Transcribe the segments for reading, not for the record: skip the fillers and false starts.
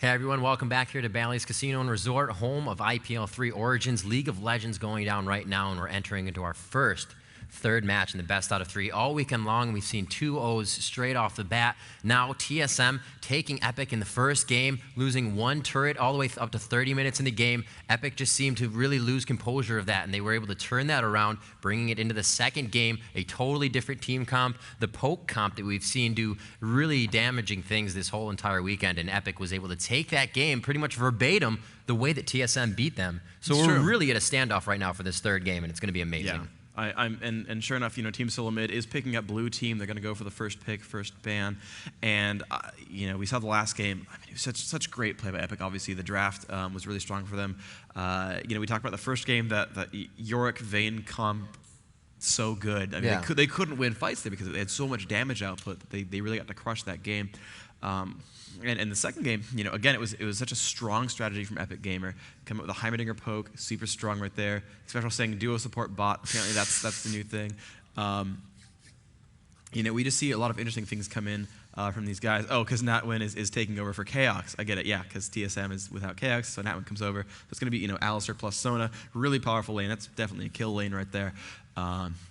Hey everyone, welcome back here to Bally's Casino and Resort, home of IPL 3 Origins. League of Legends going down right now, and we're entering into our third match in the best out of three. All weekend long, we've seen 2-0s straight off the bat. Now, TSM taking Epik in the first game, losing one turret all the way up to 30 minutes in the game. Epik just seemed to really lose composure of that, and they were able to turn that around, bringing it into the second game, a totally different team comp. The poke comp that we've seen do really damaging things this whole entire weekend, and Epik was able to take that game pretty much verbatim the way that TSM beat them. So we're really at a standoff right now for this third game, and it's going to be amazing. Yeah. And sure enough, Team Solo Mid is picking up blue team. They're going to go for the first pick, first ban. And, we saw the last game. I mean, it was such great play by Epik. Obviously, the draft was really strong for them. We talked about the first game, that Yorick Vayne comp, so good. I mean, they couldn't win fights there because they had so much damage output that they really got to crush that game. And the second game, again, it was such a strong strategy from Epik Gamer. Come up with a Heimerdinger poke, super strong right there. Special saying duo support bot. Apparently that's the new thing. We just see a lot of interesting things come in from these guys. Oh, because Natwin is taking over for Chaos. I get it, yeah, because TSM is without Chaos, so Natwin comes over. So it's going to be, Alistair plus Sona. Really powerful lane. That's definitely a kill lane right there.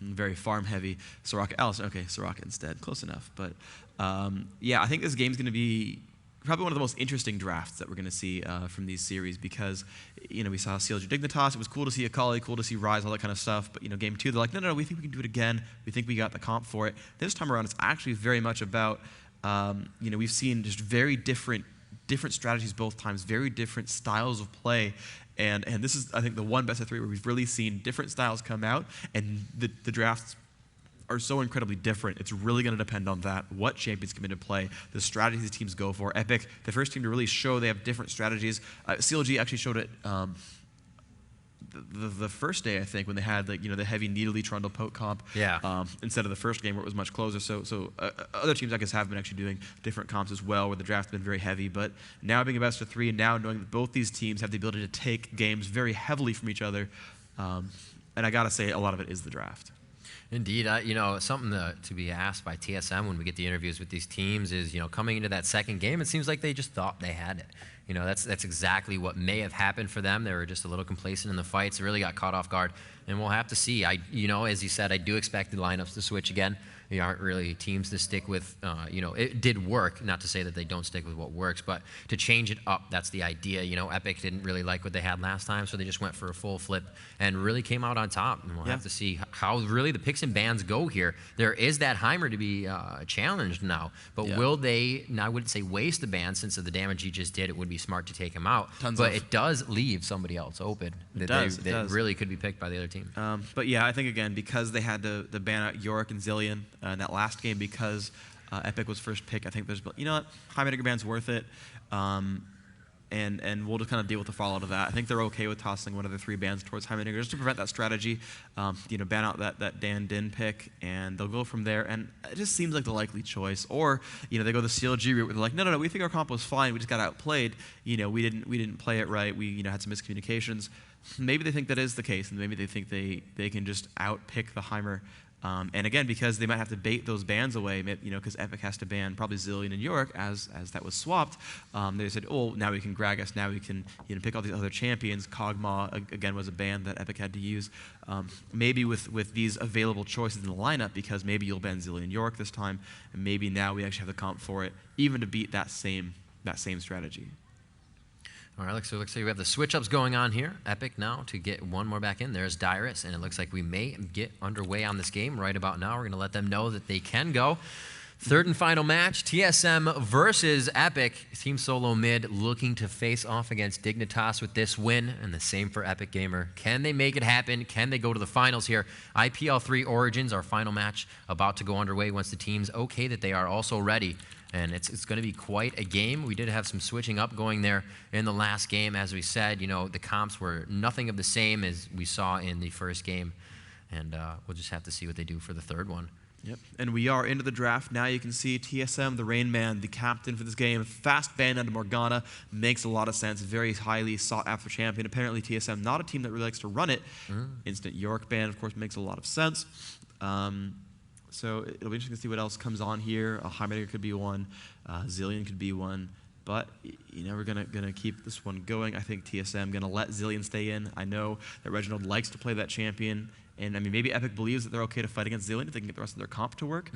Very farm heavy. Soraka, Alistair. Okay, Soraka instead. Close enough. But I think this game's going to be probably one of the most interesting drafts that we're going to see from these series because, we saw CLG Dignitas. It was cool to see Akali, cool to see Ryze, all that kind of stuff. But, game two, they're like, no, we think we can do it again. We think we got the comp for it. This time around, it's actually very much about, we've seen just very different strategies both times, very different styles of play. And this is, I think, the one best of three where we've really seen different styles come out, and the drafts are so incredibly different. It's really going to depend on that, what champions come into play, the strategies teams go for. Epik, the first team to really show they have different strategies. CLG actually showed it the first day, I think, when they had the heavy Needly Trundle poke comp instead of the first game where it was much closer. So other teams, I guess, have been actually doing different comps as well, where the draft's been very heavy. But now being a best of three, and now knowing that both these teams have the ability to take games very heavily from each other, and I got to say, a lot of it is the draft. Indeed, something to be asked by TSM when we get the interviews with these teams is, coming into that second game, it seems like they just thought they had it. That's exactly what may have happened for them. They were just a little complacent in the fights. They really got caught off guard, and we'll have to see. As you said, I do expect the lineups to switch again. They aren't really teams to stick with, it did work, not to say that they don't stick with what works, but to change it up, that's the idea. Epik didn't really like what they had last time, so they just went for a full flip and really came out on top. And we'll have to see how really the picks and bans go here. There is that Heimer to be challenged now, but will they, now I wouldn't say waste the ban since of the damage he just did, it would be smart to take him out, it does leave somebody else open that really could be picked by the other team. But yeah, I think again, because they had to ban out Yorick and Zillion, in that last game, because Epik was first pick, I think there's, what, Heimerdinger ban's worth it, and we'll just kind of deal with the fallout of that. I think they're okay with tossing one of the three bans towards Heimerdinger just to prevent that strategy, ban out that Dan Din pick, and they'll go from there, and it just seems like the likely choice. Or, they go the CLG route where they're like, no, we think our comp was fine, we just got outplayed, we didn't play it right, we, had some miscommunications. Maybe they think that is the case, and maybe they think they can just outpick the Heimer. And again, because they might have to bait those bans away, because Epik has to ban probably Zillion and Yorick as that was swapped, they said, oh, now we can Gragas, now we can pick all these other champions. Kog'Maw, again, was a ban that Epik had to use. Maybe with these available choices in the lineup, because maybe you'll ban Zillion and Yorick this time, and maybe now we actually have the comp for it, even to beat that same strategy. All right, so it looks like we have the switch-ups going on here. Epik now to get one more back in. There's Dyrus, and it looks like we may get underway on this game right about now. We're going to let them know that they can go. Third and final match, TSM versus Epik. Team Solo Mid looking to face off against Dignitas with this win, and the same for Epik Gamer. Can they make it happen? Can they go to the finals here? IPL 3 Origins, our final match, about to go underway once the team's okay that they are also ready. And it's going to be quite a game. We did have some switching up going there in the last game. As we said, the comps were nothing of the same as we saw in the first game. And we'll just have to see what they do for the third one. Yep, and we are into the draft. Now you can see TSM, the Rain Man, the captain for this game. Fast ban under Morgana. Makes a lot of sense. Very highly sought after champion. Apparently TSM, not a team that really likes to run it. Instant Yorick ban, of course, makes a lot of sense. So it'll be interesting to see what else comes on here. Heimerdinger could be one. Zillion could be one. But we're gonna keep this one going. I think TSM gonna let Zilean stay in. I know that Reginald likes to play that champion, and I mean maybe Epik believes that they're okay to fight against Zilean if they can get the rest of their comp to work.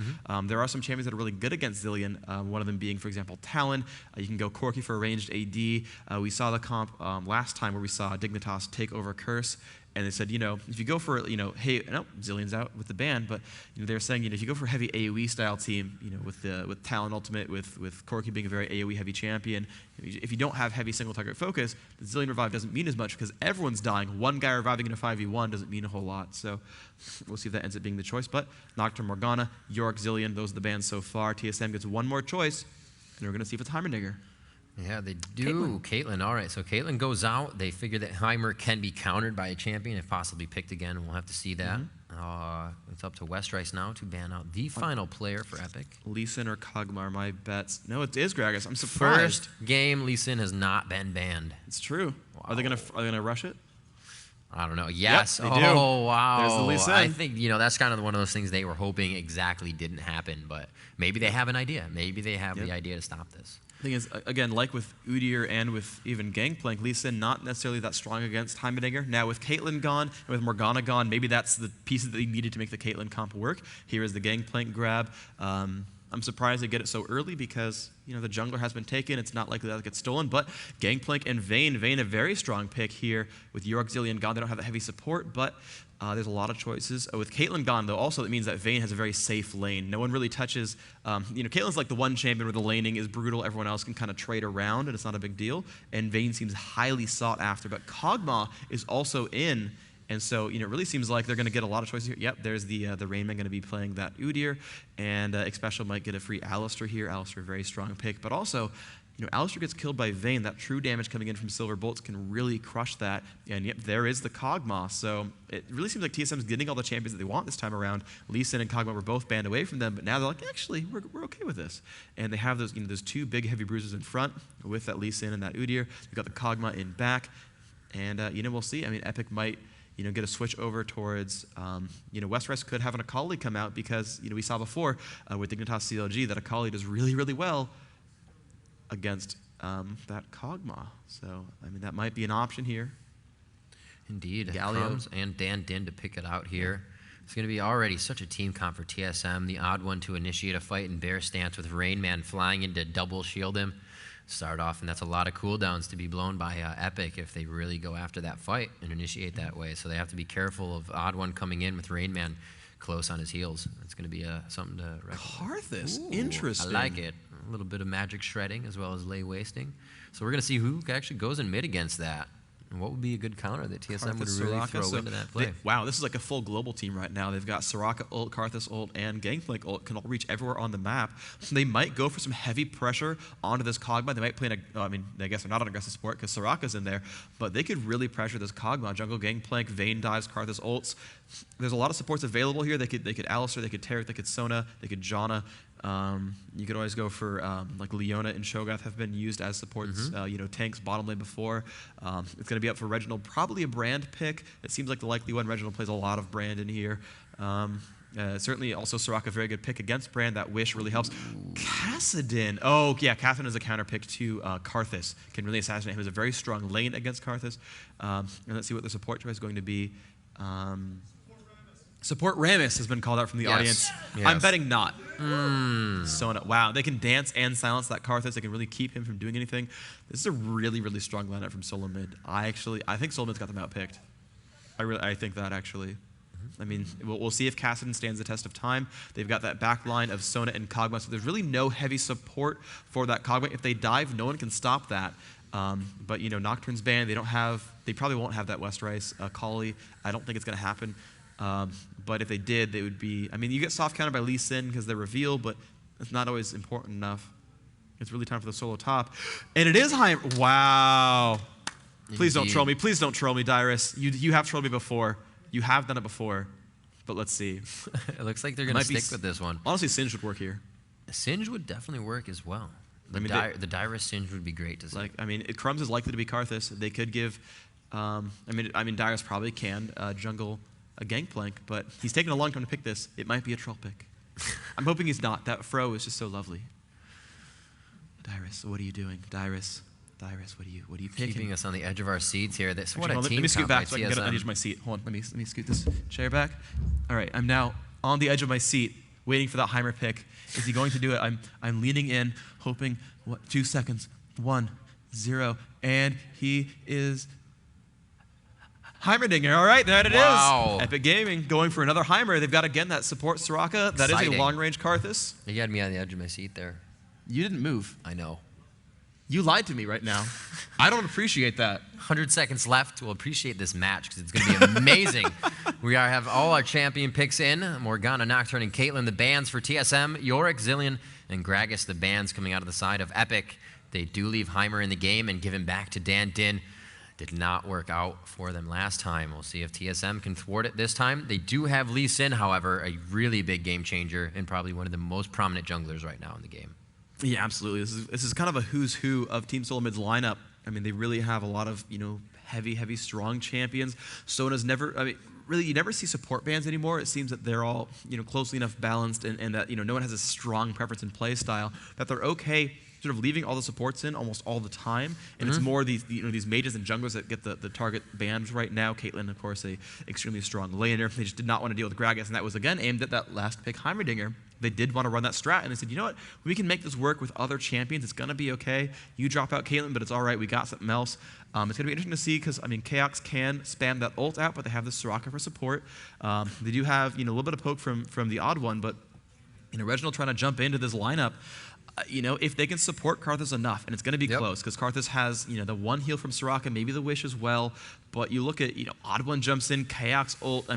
There are some champions that are really good against Zilean. One of them being, for example, Talon. You can go Corki for a ranged AD. We saw the comp last time where we saw Dignitas take over Curse. And they said, if you go for, hey, no, Zilean's out with the ban, but they're saying, if you go for a heavy AoE style team, with Talon Ultimate, with Corki being a very AoE heavy champion, if you don't have heavy single target focus, the Zilean revive doesn't mean as much because everyone's dying. One guy reviving in a 5v1 doesn't mean a whole lot. So we'll see if that ends up being the choice. But Nocturne Morgana, Yorick, Zilean, those are the bans so far. TSM gets one more choice, and we're going to see if it's Heimerdinger. Yeah, they do. Caitlyn, all right. So Caitlyn goes out. They figure that Heimer can be countered by a champion if possibly picked again. We'll have to see that. It's up to Westrice now to ban out the final player for Epik. Lee Sin or Kog'Maw are my bets. No, it is Gragas. I'm surprised. First game, Lee Sin has not been banned. It's true. Wow. Are they gonna rush it? I don't know. Yes. Yep, they do. Oh, wow. There's the Lee Sin. I think, that's kind of one of those things they were hoping exactly didn't happen, but maybe they have an idea. Maybe they have the idea to stop this. Thing is, again, like with Udyr and with even Gangplank, Lee Sin not necessarily that strong against Heimerdinger. Now with Caitlyn gone and with Morgana gone, maybe that's the pieces that they needed to make the Caitlyn comp work. Here is the Gangplank grab. I'm surprised they get it so early because the jungler has been taken. It's not likely that it gets stolen. But Gangplank and Vayne a very strong pick here with Yorick, Zilean gone. They don't have that heavy support, but there's a lot of choices. With Caitlyn gone, though, also that means that Vayne has a very safe lane. No one really touches. Caitlyn's like the one champion where the laning is brutal. Everyone else can kind of trade around, and it's not a big deal. And Vayne seems highly sought after. But Kog'Maw is also in. And so, it really seems like they're going to get a lot of choices here. Yep, there's the Rainman going to be playing that Udyr, and Xpecial might get a free Alistar here. Alistar, a very strong pick. But also, Alistar gets killed by Vayne. That true damage coming in from Silver Bolts can really crush that. And yep, there is the Kog'Maw. So it really seems like TSM's getting all the champions that they want this time around. Lee Sin and Kog'Maw were both banned away from them, but now they're like, actually, we're okay with this. And they have those, those two big heavy bruisers in front with that Lee Sin and that Udyr. They've got the Kog'Maw in back. And, we'll see. I mean, Epik might get a switch over towards, Westrice could have an Akali come out because, we saw before with Dignitas CLG that Akali does really, really well against that Kog'Maw. So, that might be an option here. Indeed. Crumbs and Dan Din to pick it out here. It's going to be already such a team comp for TSM. The odd one to initiate a fight in bear stance with Rainman flying in to double shield him. Start off, and that's a lot of cooldowns to be blown by Epik if they really go after that fight and initiate that way. So they have to be careful of odd one coming in with Rainman close on his heels. It's going to be something to recognize. Karthus, interesting. I like it. A little bit of magic shredding as well as lay wasting. So we're going to see who actually goes in mid against that. And what would be a good counter that TSM would really throw into that play? Wow, this is like a full global team right now. They've got Soraka ult, Karthus ult, and Gangplank ult can all reach everywhere on the map. So they might go for some heavy pressure onto this Kog'Maw. They might play I guess they're not on aggressive support because Soraka's in there, but they could really pressure this Kog'Maw. Jungle Gangplank, Vayne dives, Karthus ults. There's a lot of supports available here. They could Alistar, they could Taric, they could Sona, they could Janna. You could always go for like Leona and Shogoth have been used as supports, tanks bottom lane before. It's going to be up for Reginald, probably a Brand pick. It seems like the likely one. Reginald plays a lot of Brand in here. Certainly also Soraka, very good pick against Brand. That Wish really helps. Kassadin. Oh, yeah, Kassadin is a counter pick to Karthus. Can really assassinate him. He has a very strong lane against Karthus. And let's see what the support choice is going to be. Support Rammus has been called out from the audience. Yes. I'm betting not. Sona. Wow, they can dance and silence that Karthus. They can really keep him from doing anything. This is a really, really strong lineup from Solo Mid. I think Solo Mid's got them outpicked. I think that actually. We'll see if Kassadin stands the test of time. They've got that back line of Sona and Kog'Maw, so there's really no heavy support for that Kog'Maw. If they dive, no one can stop that. But Nocturne's banned. They probably won't have that Westrice Akali. I don't think it's going to happen. But if they did, they would be. You get soft countered by Lee Sin because they're revealed, but it's not always important enough. It's really time for the solo top, and it is high. Wow! Please don't troll me. Please don't troll me, Dyrus. You have trolled me before. You have done it before, but let's see. It looks like they're going to stick with this one. Honestly, Singe would work here. Singe would definitely work as well. The Dyrus Singe would be great to see. Crumbs is likely to be Karthus. They could give. Dyrus probably can jungle a Gangplank, but he's taken a long time to pick this. It might be a troll pick. I'm hoping he's not. That Fro is just so lovely. Dyrus, what are you doing? Dyrus, what are you picking? Keeping us on the edge of our seats here. This what a Let team me scoot count by back so I can get on the edge of TSM. my seat. Hold on, let me scoot this chair back. All right, I'm now on the edge of my seat, waiting for that Heimer pick. Is he going to do it? I'm leaning in, hoping. 2 seconds. 1, 0, and he is Heimerdinger. All right, there it is. Wow. Epik Gaming going for another Heimer. They've got again that support Soraka. That Exciting. is a long-range Karthus. You had me on the edge of my seat there. You didn't move. I know. You lied to me right now. I don't appreciate that. 100 seconds left. We'll appreciate this match because it's going to be amazing. Have all our champion picks in. Morgana, Nocturne, and Caitlyn, the bans for TSM. Yorick, Zillion, and Gragas, the bans coming out of the side of Epik. They do leave Heimer in the game and give him back to Dan Din. Did not work out for them last time. We'll see if TSM can thwart it this time. They do have Lee Sin, however, a really big game changer and probably one of the most prominent junglers right now in the game. Yeah, absolutely. This is kind of a who's who of Team Solomid's lineup. I mean, they really have a lot of, heavy, strong champions. Sona's never, really, you never see support bans anymore. It seems that they're all, closely enough balanced and that, no one has a strong preference in play style, that they're okay sort of leaving all the supports in almost all the time. And it's more these, these mages and junglers that get the target bans right now. Caitlyn, of course, a extremely strong laner. They just did not want to deal with Gragas, and that was, again, aimed at that last pick Heimerdinger. They did want to run that strat, and they said, you know what? We can make this work with other champions. It's going to be okay. You drop out Caitlyn, but it's all right. We got something else. It's going to be interesting to see because, Chaox can spam that ult out, but they have the Soraka for support. They do have, a little bit of poke from the odd one, but, Reginald trying to jump into this lineup. If they can support Karthus enough, and it's going to be close, because Karthus has, the one heal from Soraka, maybe the Wish as well, but you look at, Odd One jumps in, Chaox ult.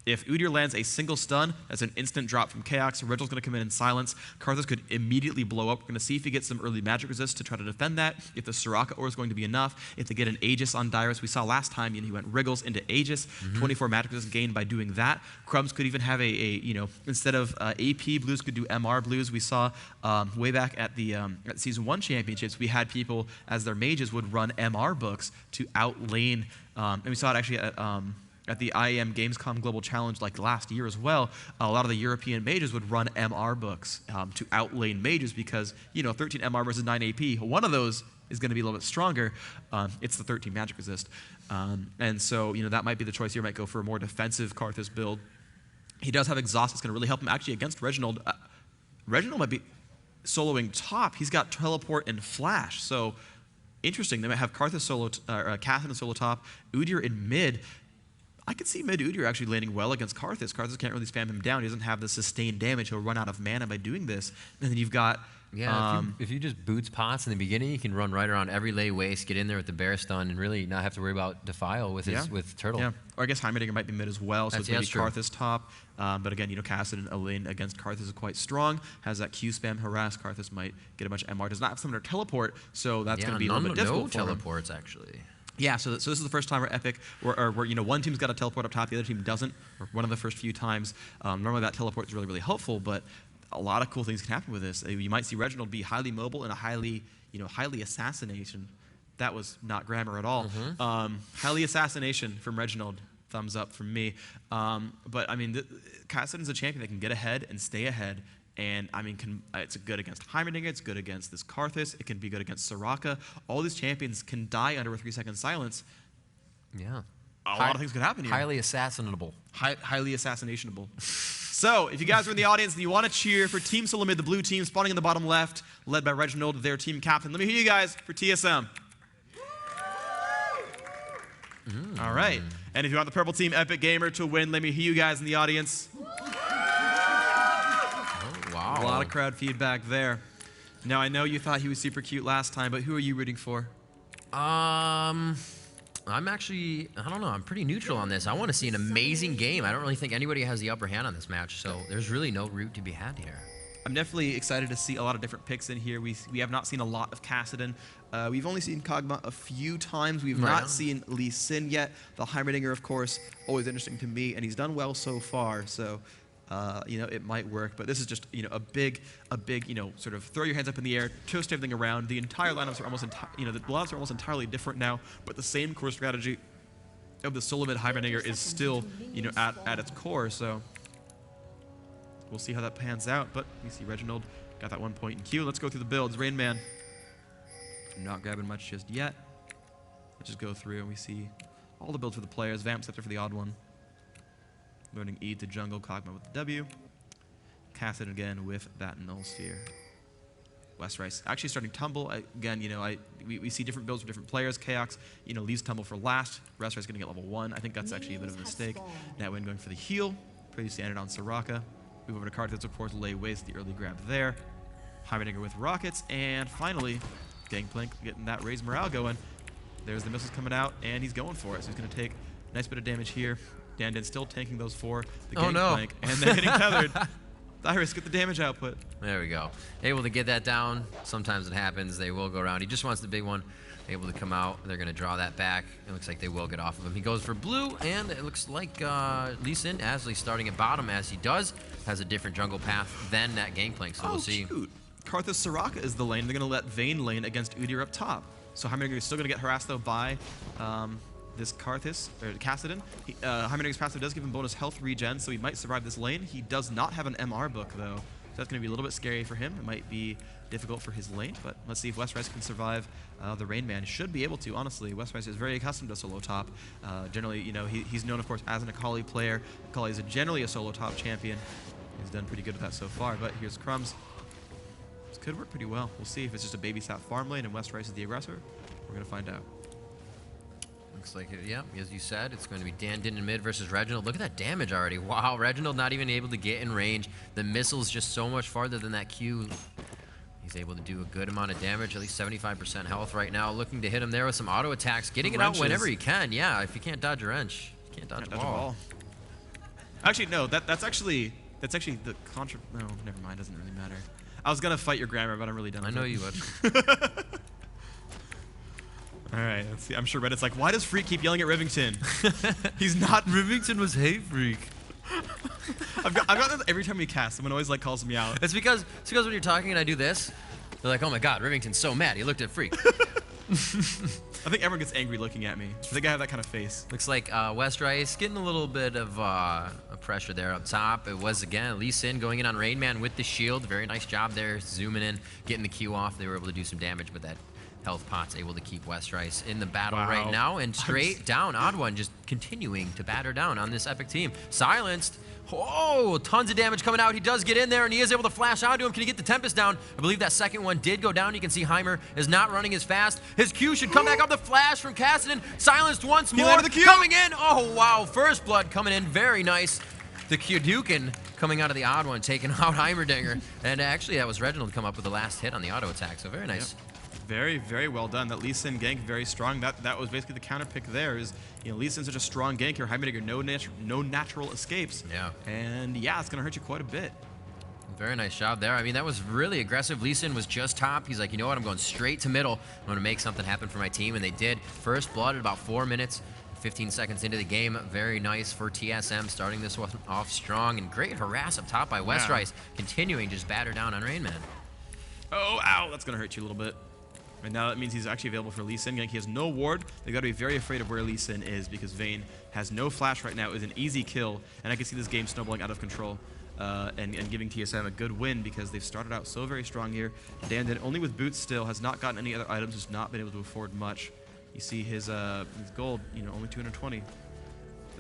If Udyr lands a single stun, that's an instant drop from Chaox. Reginald's going to come in silence. Karthus could immediately blow up. We're going to see if he gets some early magic resist to try to defend that, if the Soraka ore is going to be enough, if they get an Aegis on Dyrus. We saw last time, he went Wriggles into Aegis, 24 magic resist gained by doing that. Crumbs could even have instead of AP blues, could do MR blues. We saw way back at the at Season 1 championships, we had people, as their mages, would run MR books to outlane, and we saw it actually at the IEM Gamescom Global Challenge like last year as well. A lot of the European mages would run MR books to outlane mages because, 13 MR versus 9 AP, one of those is going to be a little bit stronger. It's the 13 magic resist. And so, that might be the choice here. Might go for a more defensive Karthus build. He does have Exhaust. It's going to really help him actually against Reginald. Reginald might be soloing top. He's got Teleport and Flash. So, interesting. They might have Karthus solo, Catherine solo top, Udyr in mid. I could see mid Udyr actually landing well against Karthus. Karthus can't really spam him down. He doesn't have the sustained damage. He'll run out of mana by doing this. And then you've got... if you just boots pots in the beginning, you can run right around every lay waste, get in there with the bear stun, and really not have to worry about Defile with with Turtle. Yeah, or I guess Heimerdinger might be mid as well, so it's maybe true. Karthus top. But again, Kassadin, a lane against Karthus is quite strong. Has that Q spam harass. Karthus might get a bunch of MR. Does not have Summoner Teleport, so that's going to be a little bit difficult for him. No teleports, actually. Yeah, so this is the first time where Epik, where one team's got a teleport up top, the other team doesn't, or one of the first few times. Normally that teleport is really, really helpful, but a lot of cool things can happen with this. You might see Reginald be highly mobile and a highly assassination. That was not grammar at all. Highly assassination from Reginald. Thumbs up from me. But Kassadin's a champion that can get ahead and stay ahead. And it's good against Heimerdinger, it's good against this Karthus, it can be good against Soraka. All these champions can die under a 3-second silence. Yeah. A lot of things could happen here. Highly assassinable. Highly assassinationable. So, if you guys are in the audience and you want to cheer for Team Solomid, the blue team, spawning in the bottom left, led by Reginald, their team captain, let me hear you guys for TSM. All right. And if you want the purple team, Epik Gamer, to win, let me hear you guys in the audience. Wow. A lot of crowd feedback there. Now, I know you thought he was super cute last time, but who are you rooting for? I'm actually, I don't know, I'm pretty neutral on this. I want to see an amazing game. I don't really think anybody has the upper hand on this match, so there's really no route to be had here. I'm definitely excited to see a lot of different picks in here. We have not seen a lot of Kassadin. We've only seen Kog'Maw a few times. We've not seen Lee Sin yet. The Heimerdinger, of course, always interesting to me, and he's done well so far, so... it might work, but this is just, a big, sort of throw your hands up in the air, toast everything around. The entire lineups are almost, the lineups are almost entirely different now, but the same core strategy of the Solomid Heimerdinger is still, at its core. So we'll see how that pans out. But we see Reginald Got that 1 point in Q. Let's go through the builds. Rain Man, not grabbing much just yet. Let's just go through and we see all the builds for the players. Vamp Scepter for the odd one. Learning E to jungle, Kog'Maw with the W. Cassid again with that Null Sphere. West Rice actually starting Tumble. Again, we see different builds for different players. Chaos, leaves Tumble for last. West Rice going to get level 1. I think that's actually a bit of a mistake. Nightwind going for the heal. Pretty standard on Soraka. Move over to Karthus, of course, lay waste the early grab there. Heimerdinger with rockets. And finally, Gangplank getting that raised morale going. There's the missiles coming out, and he's going for it. So he's going to take a nice bit of damage here. Dandin still tanking those for the Gangplank. And then getting tethered. Dyrus, get the damage output. There we go. Able to get that down. Sometimes it happens. They will go around. He just wants the big one. Able to come out. They're going to draw that back. It looks like they will get off of him. He goes for blue, and it looks like Lee Sin, Asley starting at bottom as he does, has a different jungle path than that Gangplank. So we'll see. Cute. Karthus Soraka is the lane. They're going to let Vayne lane against Udyr up top. So Heimerdinger is still going to get harassed, though, by this Karthus, or Kassadin. Heimerdinger's passive does give him bonus health regen, so he might survive this lane. He does not have an MR book, though, so that's going to be a little bit scary for him. It might be difficult for his lane, but let's see if West Rice can survive the Rain Man. Should be able to, honestly. West Rice is very accustomed to solo top. Generally, he's known, of course, as an Akali player. Akali is generally a solo top champion. He's done pretty good with that so far, but here's Crumbs. This could work pretty well. We'll see if it's just a babysat farm lane and West Rice is the aggressor. We're going to find out. Looks like it, yeah, as you said, it's going to be Dandin in mid versus Reginald. Look at that damage already. Wow, Reginald not even able to get in range. The missile's just so much farther than that Q. He's able to do a good amount of damage, at least 75% health right now. Looking to hit him there with some auto attacks, getting it out whenever he can. Yeah, if you can't dodge a wrench, you can't dodge a ball. Actually, no, that's actually the contra. No, never mind, doesn't really matter. I was gonna fight your grammar, but I'm really done. I know you would. All right, let's see. I'm sure Reddit's like, why does Freak keep yelling at Rivington? He's not. Rivington was Hey Freak. I've got this every time we cast. Someone always calls me out. It's because when you're talking and I do this, they're like, oh my God, Rivington's so mad. He looked at Freak. I think everyone gets angry looking at me. I think I have that kind of face. Looks like West Rice getting a little bit of pressure there up top. It was, again, Lee Sin going in on Rain Man with the shield. Very nice job there, zooming in, getting the Q off. They were able to do some damage, but that health pot's able to keep West Rice in the battle right now. And straight down, Odd One just continuing to batter down on this Epik team. Silenced. Oh, tons of damage coming out. He does get in there, and he is able to flash onto him. Can he get the Tempest down? I believe that second one did go down. You can see Heimer is not running as fast. His Q should come back up. The flash from Kassadin. Silenced once more. Coming in. Oh, wow. First blood coming in. Very nice. The Kyudukin coming out of the Odd One, taking out Heimerdinger. And actually, that was Reginald come up with the last hit on the auto attack. So very nice. Yep. Very, very well done. That Lee Sin gank, very strong. That was basically the counter pick there. Is Lee Sin's such a strong ganker. Heimerdinger, no natural escapes. Yeah. And yeah, it's gonna hurt you quite a bit. Very nice job there. I mean, that was really aggressive. Lee Sin was just top. He's like, you know what? I'm going straight to middle. I'm going to make something happen for my team, and they did. First blood at about 4 minutes, 15 seconds into the game. Very nice for TSM, starting this one off strong, and great harass up top by West Rice, continuing to just batter down on Rain Man. Oh, ow! That's going to hurt you a little bit. And now that means he's actually available for Lee Sin. He has no ward. They've got to be very afraid of where Lee Sin is because Vayne has no flash right now. It was an easy kill, and I can see this game snowballing out of control and giving TSM a good win because they've started out so very strong here. Dandin, only with boots still, has not gotten any other items, has not been able to afford much. You see his gold, only 220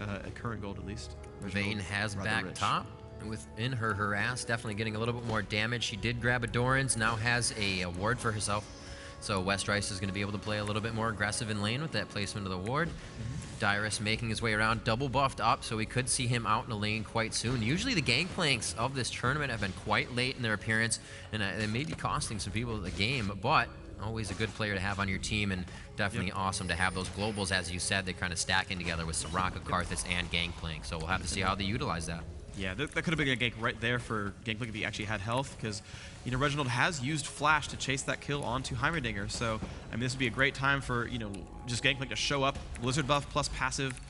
at current gold at least. Vayne has back top. Within her harass, definitely getting a little bit more damage. She did grab a Doran's, now has a ward for herself. So West Rice is going to be able to play a little bit more aggressive in lane with that placement of the ward. Dyrus making his way around, double buffed up, so we could see him out in the lane quite soon. Usually the gangplanks of this tournament have been quite late in their appearance, and they may be costing some people the game, but always a good player to have on your team, and definitely awesome to have those globals, as you said. They're kind of stacking together with Soraka, Karthus, and Gangplank, so we'll have to see how they utilize that. Yeah, that could have been a gank right there for Gangplank if he actually had health, because Reginald has used Flash to chase that kill onto Heimerdinger. So I mean, this would be a great time for just Gangplank to show up, Blizzard buff plus passive,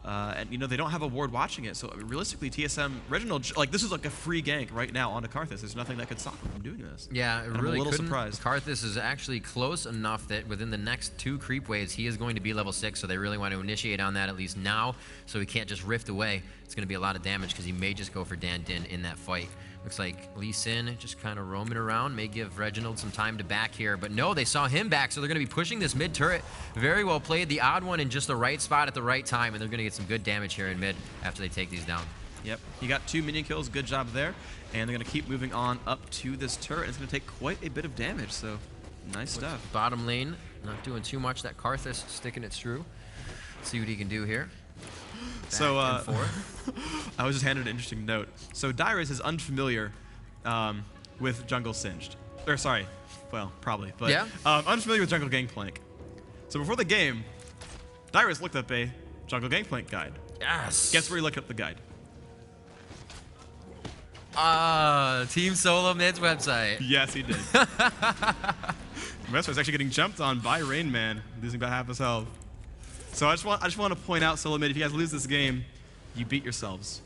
and they don't have a ward watching it. So realistically, TSM Reginald, this is like a free gank right now onto Karthus. There's nothing that could stop him from doing this. Yeah, and really I'm a little surprised. Karthus is actually close enough that within the next 2 creep waves, he is going to be level 6. So they really want to initiate on that at least now, so he can't just rift away. It's going to be a lot of damage because he may just go for Dandin in that fight. Looks like Lee Sin just kind of roaming around, may give Reginald some time to back here, but no, they saw him back, so they're going to be pushing this mid turret. Very well played, the odd one in just the right spot at the right time, and they're going to get some good damage here in mid after they take these down. Yep, he got 2 minion kills, good job there, and they're going to keep moving on up to this turret. It's going to take quite a bit of damage, so nice stuff. Bottom lane, not doing too much. That Karthus sticking it through. See what he can do here. So, I was just handed an interesting note. So Dyrus is unfamiliar with Jungle Singed. Or sorry, well, probably, but yeah? Unfamiliar with Jungle Gangplank. So before the game, Dyrus looked up a Jungle Gangplank guide. Yes. Guess where he looked up the guide? Team Solo Mid's website. Yes, he did. Messer is actually getting jumped on by Rain Man, losing about half his health. So I just want to point out, Solo Mid, if you guys lose this game, you beat yourselves.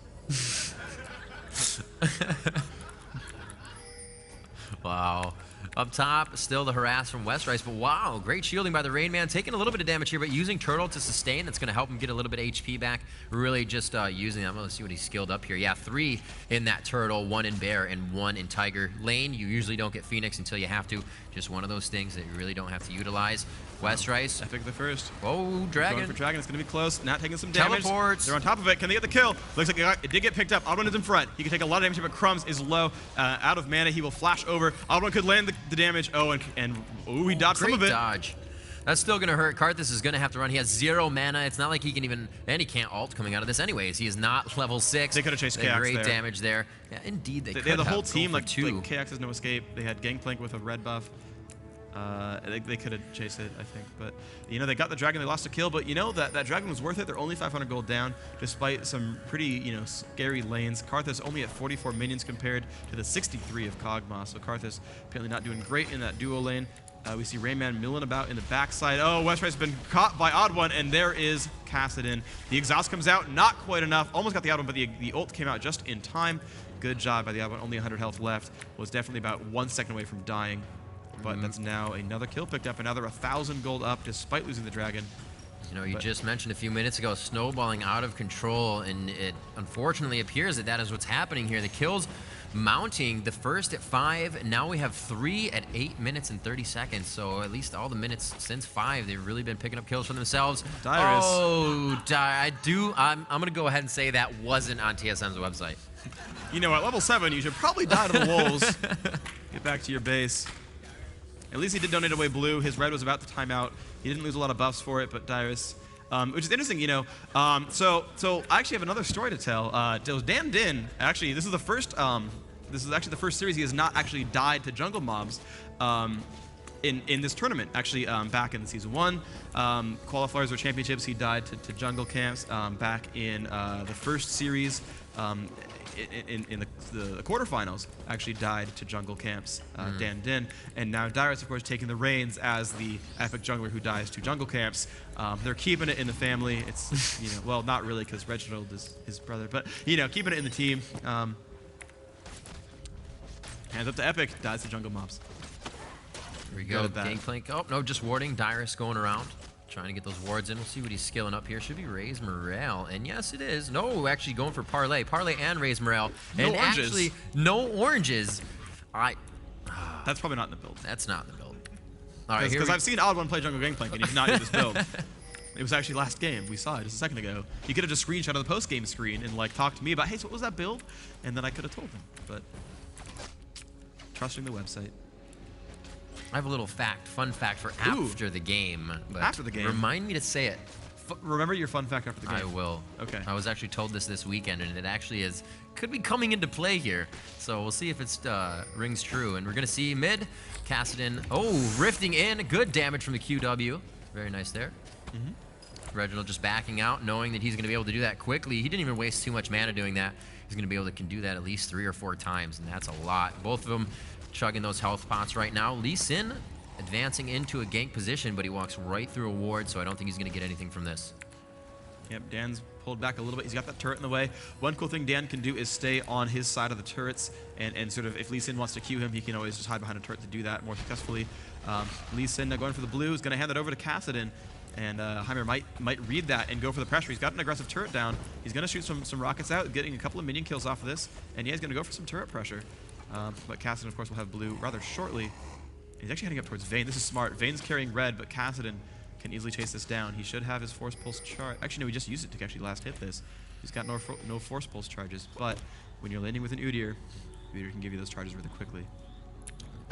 Wow. Up top, still the harass from Westrice, but wow, great shielding by the Rain Man, taking a little bit of damage here, but using Turtle to sustain. That's going to help him get a little bit of HP back. Really just using that. I'm going to see what he's skilled up here. Yeah, 3 in that Turtle, 1 in Bear, and 1 in Tiger. Lane, you usually don't get Phoenix until you have to. Just one of those things that you really don't have to utilize. Westrice. Epik the first. Oh, Dragon. Going for Dragon. It's going to be close. Not taking some damage. Teleports. They're on top of it. Can they get the kill? Looks like it did get picked up. Oddone is in front. He can take a lot of damage here, but Crumbs is low. Out of mana. He will flash over. Oddone could land the damage. Oh, and he dodged some of it. Great dodge. That's still going to hurt. Karthus is going to have to run. He has 0 mana. It's not like he can even... And he can't ult coming out of this anyways. He is not level 6. They could have chased KX great there. damage there. Yeah, indeed, they could had the have. whole team, like 2. KX has no escape. They had Gangplank with a red buff. They could have chased it, I think. But, you know, they got the Dragon. They lost a kill. But, you know, that Dragon was worth it. They're only 500 gold down, despite some pretty, you know, scary lanes. Karthus only at 44 minions compared to the 63 of Kog'Maw. So Karthus apparently not doing great in that duo lane. We see Rayman milling about in the backside. Oh, Westrice has been caught by Odd One, and there is Kassadin. The exhaust comes out, not quite enough. Almost got the Odd One, but the ult came out just in time. Good job by the Odd One. Only 100 health left. Was definitely about 1 second away from dying. But that's now another kill picked up, another 1,000 gold up, despite losing the Dragon. You know, you just mentioned a few minutes ago, snowballing out of control, and it unfortunately appears that that is what's happening here. The kills mounting, the first at 5, now we have 3 at 8 minutes and 30 seconds, so at least all the minutes since 5, they've really been picking up kills for themselves. Dyrus. Oh, I'm going to go ahead and say that wasn't on TSM's website. You know, at level 7, you should probably die to the wolves. Get back to your base. At least he did donate away blue. His red was about to time out. He didn't lose a lot of buffs for it, but Dyrus, which is interesting, you know. So I actually have another story to tell. Dan Din, actually, this is the first. This is actually the first series he has not actually died to jungle mobs. In this tournament, actually, back in season 1, qualifiers or championships, he died to jungle camps. Back in the first series. In the quarterfinals, actually died to jungle camps, Dan Din, and now Dyrus, of course, taking the reins as the epic jungler who dies to jungle camps. They're keeping it in the family. It's, you know, well, not really, because Reginald is his brother, but, you know, keeping it in the team. Hands up to Epik, dies to jungle mobs. Here we go, Gangplank. Oh, no, just warding. Dyrus going around, trying to get those wards in. We'll see what he's skilling up here. Should be Raise Morale. And yes, it is. No, actually going for Parlay. Parlay and Raise Morale. No and oranges. Actually, no oranges. That's probably not in the build. That's not in the build. All right, Because I've seen Odd One play jungle Gangplank, and he did not do this build. It was actually last game. We saw it just a second ago. He could have just screenshot of the post-game screen and, like, talked to me about, hey, so what was that build? And then I could have told him. But trusting the website. I have a little fun fact for after the game. But after the game? Remind me to say it. Remember your fun fact after the game. I will. Okay. I was actually told this weekend, and it actually could be coming into play here. So we'll see if it rings true. And we're going to see mid, Kassadin. Oh, rifting in. Good damage from the QW. Very nice there. Reginald just backing out, knowing that he's going to be able to do that quickly. He didn't even waste too much mana doing that. He's going to be able to do that at least 3 or 4 times, and that's a lot. Both of them chugging those health pots right now. Lee Sin advancing into a gank position, but he walks right through a ward, so I don't think he's going to get anything from this. Yep, Dan's pulled back a little bit. He's got that turret in the way. One cool thing Dan can do is stay on his side of the turrets, and sort of if Lee Sin wants to Q him, he can always just hide behind a turret to do that more successfully. Lee Sin now going for the blue, is going to hand that over to Kassadin. And Heimer might read that and go for the pressure. He's got an aggressive turret down. He's going to shoot some rockets out, getting a couple of minion kills off of this. And yeah, he's going to go for some turret pressure. But Kassadin, of course, will have blue rather shortly. He's actually heading up towards Vayne. This is smart. Vayne's carrying red, but Kassadin can easily chase this down. He should have his Force Pulse charge. Actually, no, he just used it to actually last hit this. He's got no Force Pulse charges. But when you're landing with an Udyr, Udyr can give you those charges really quickly.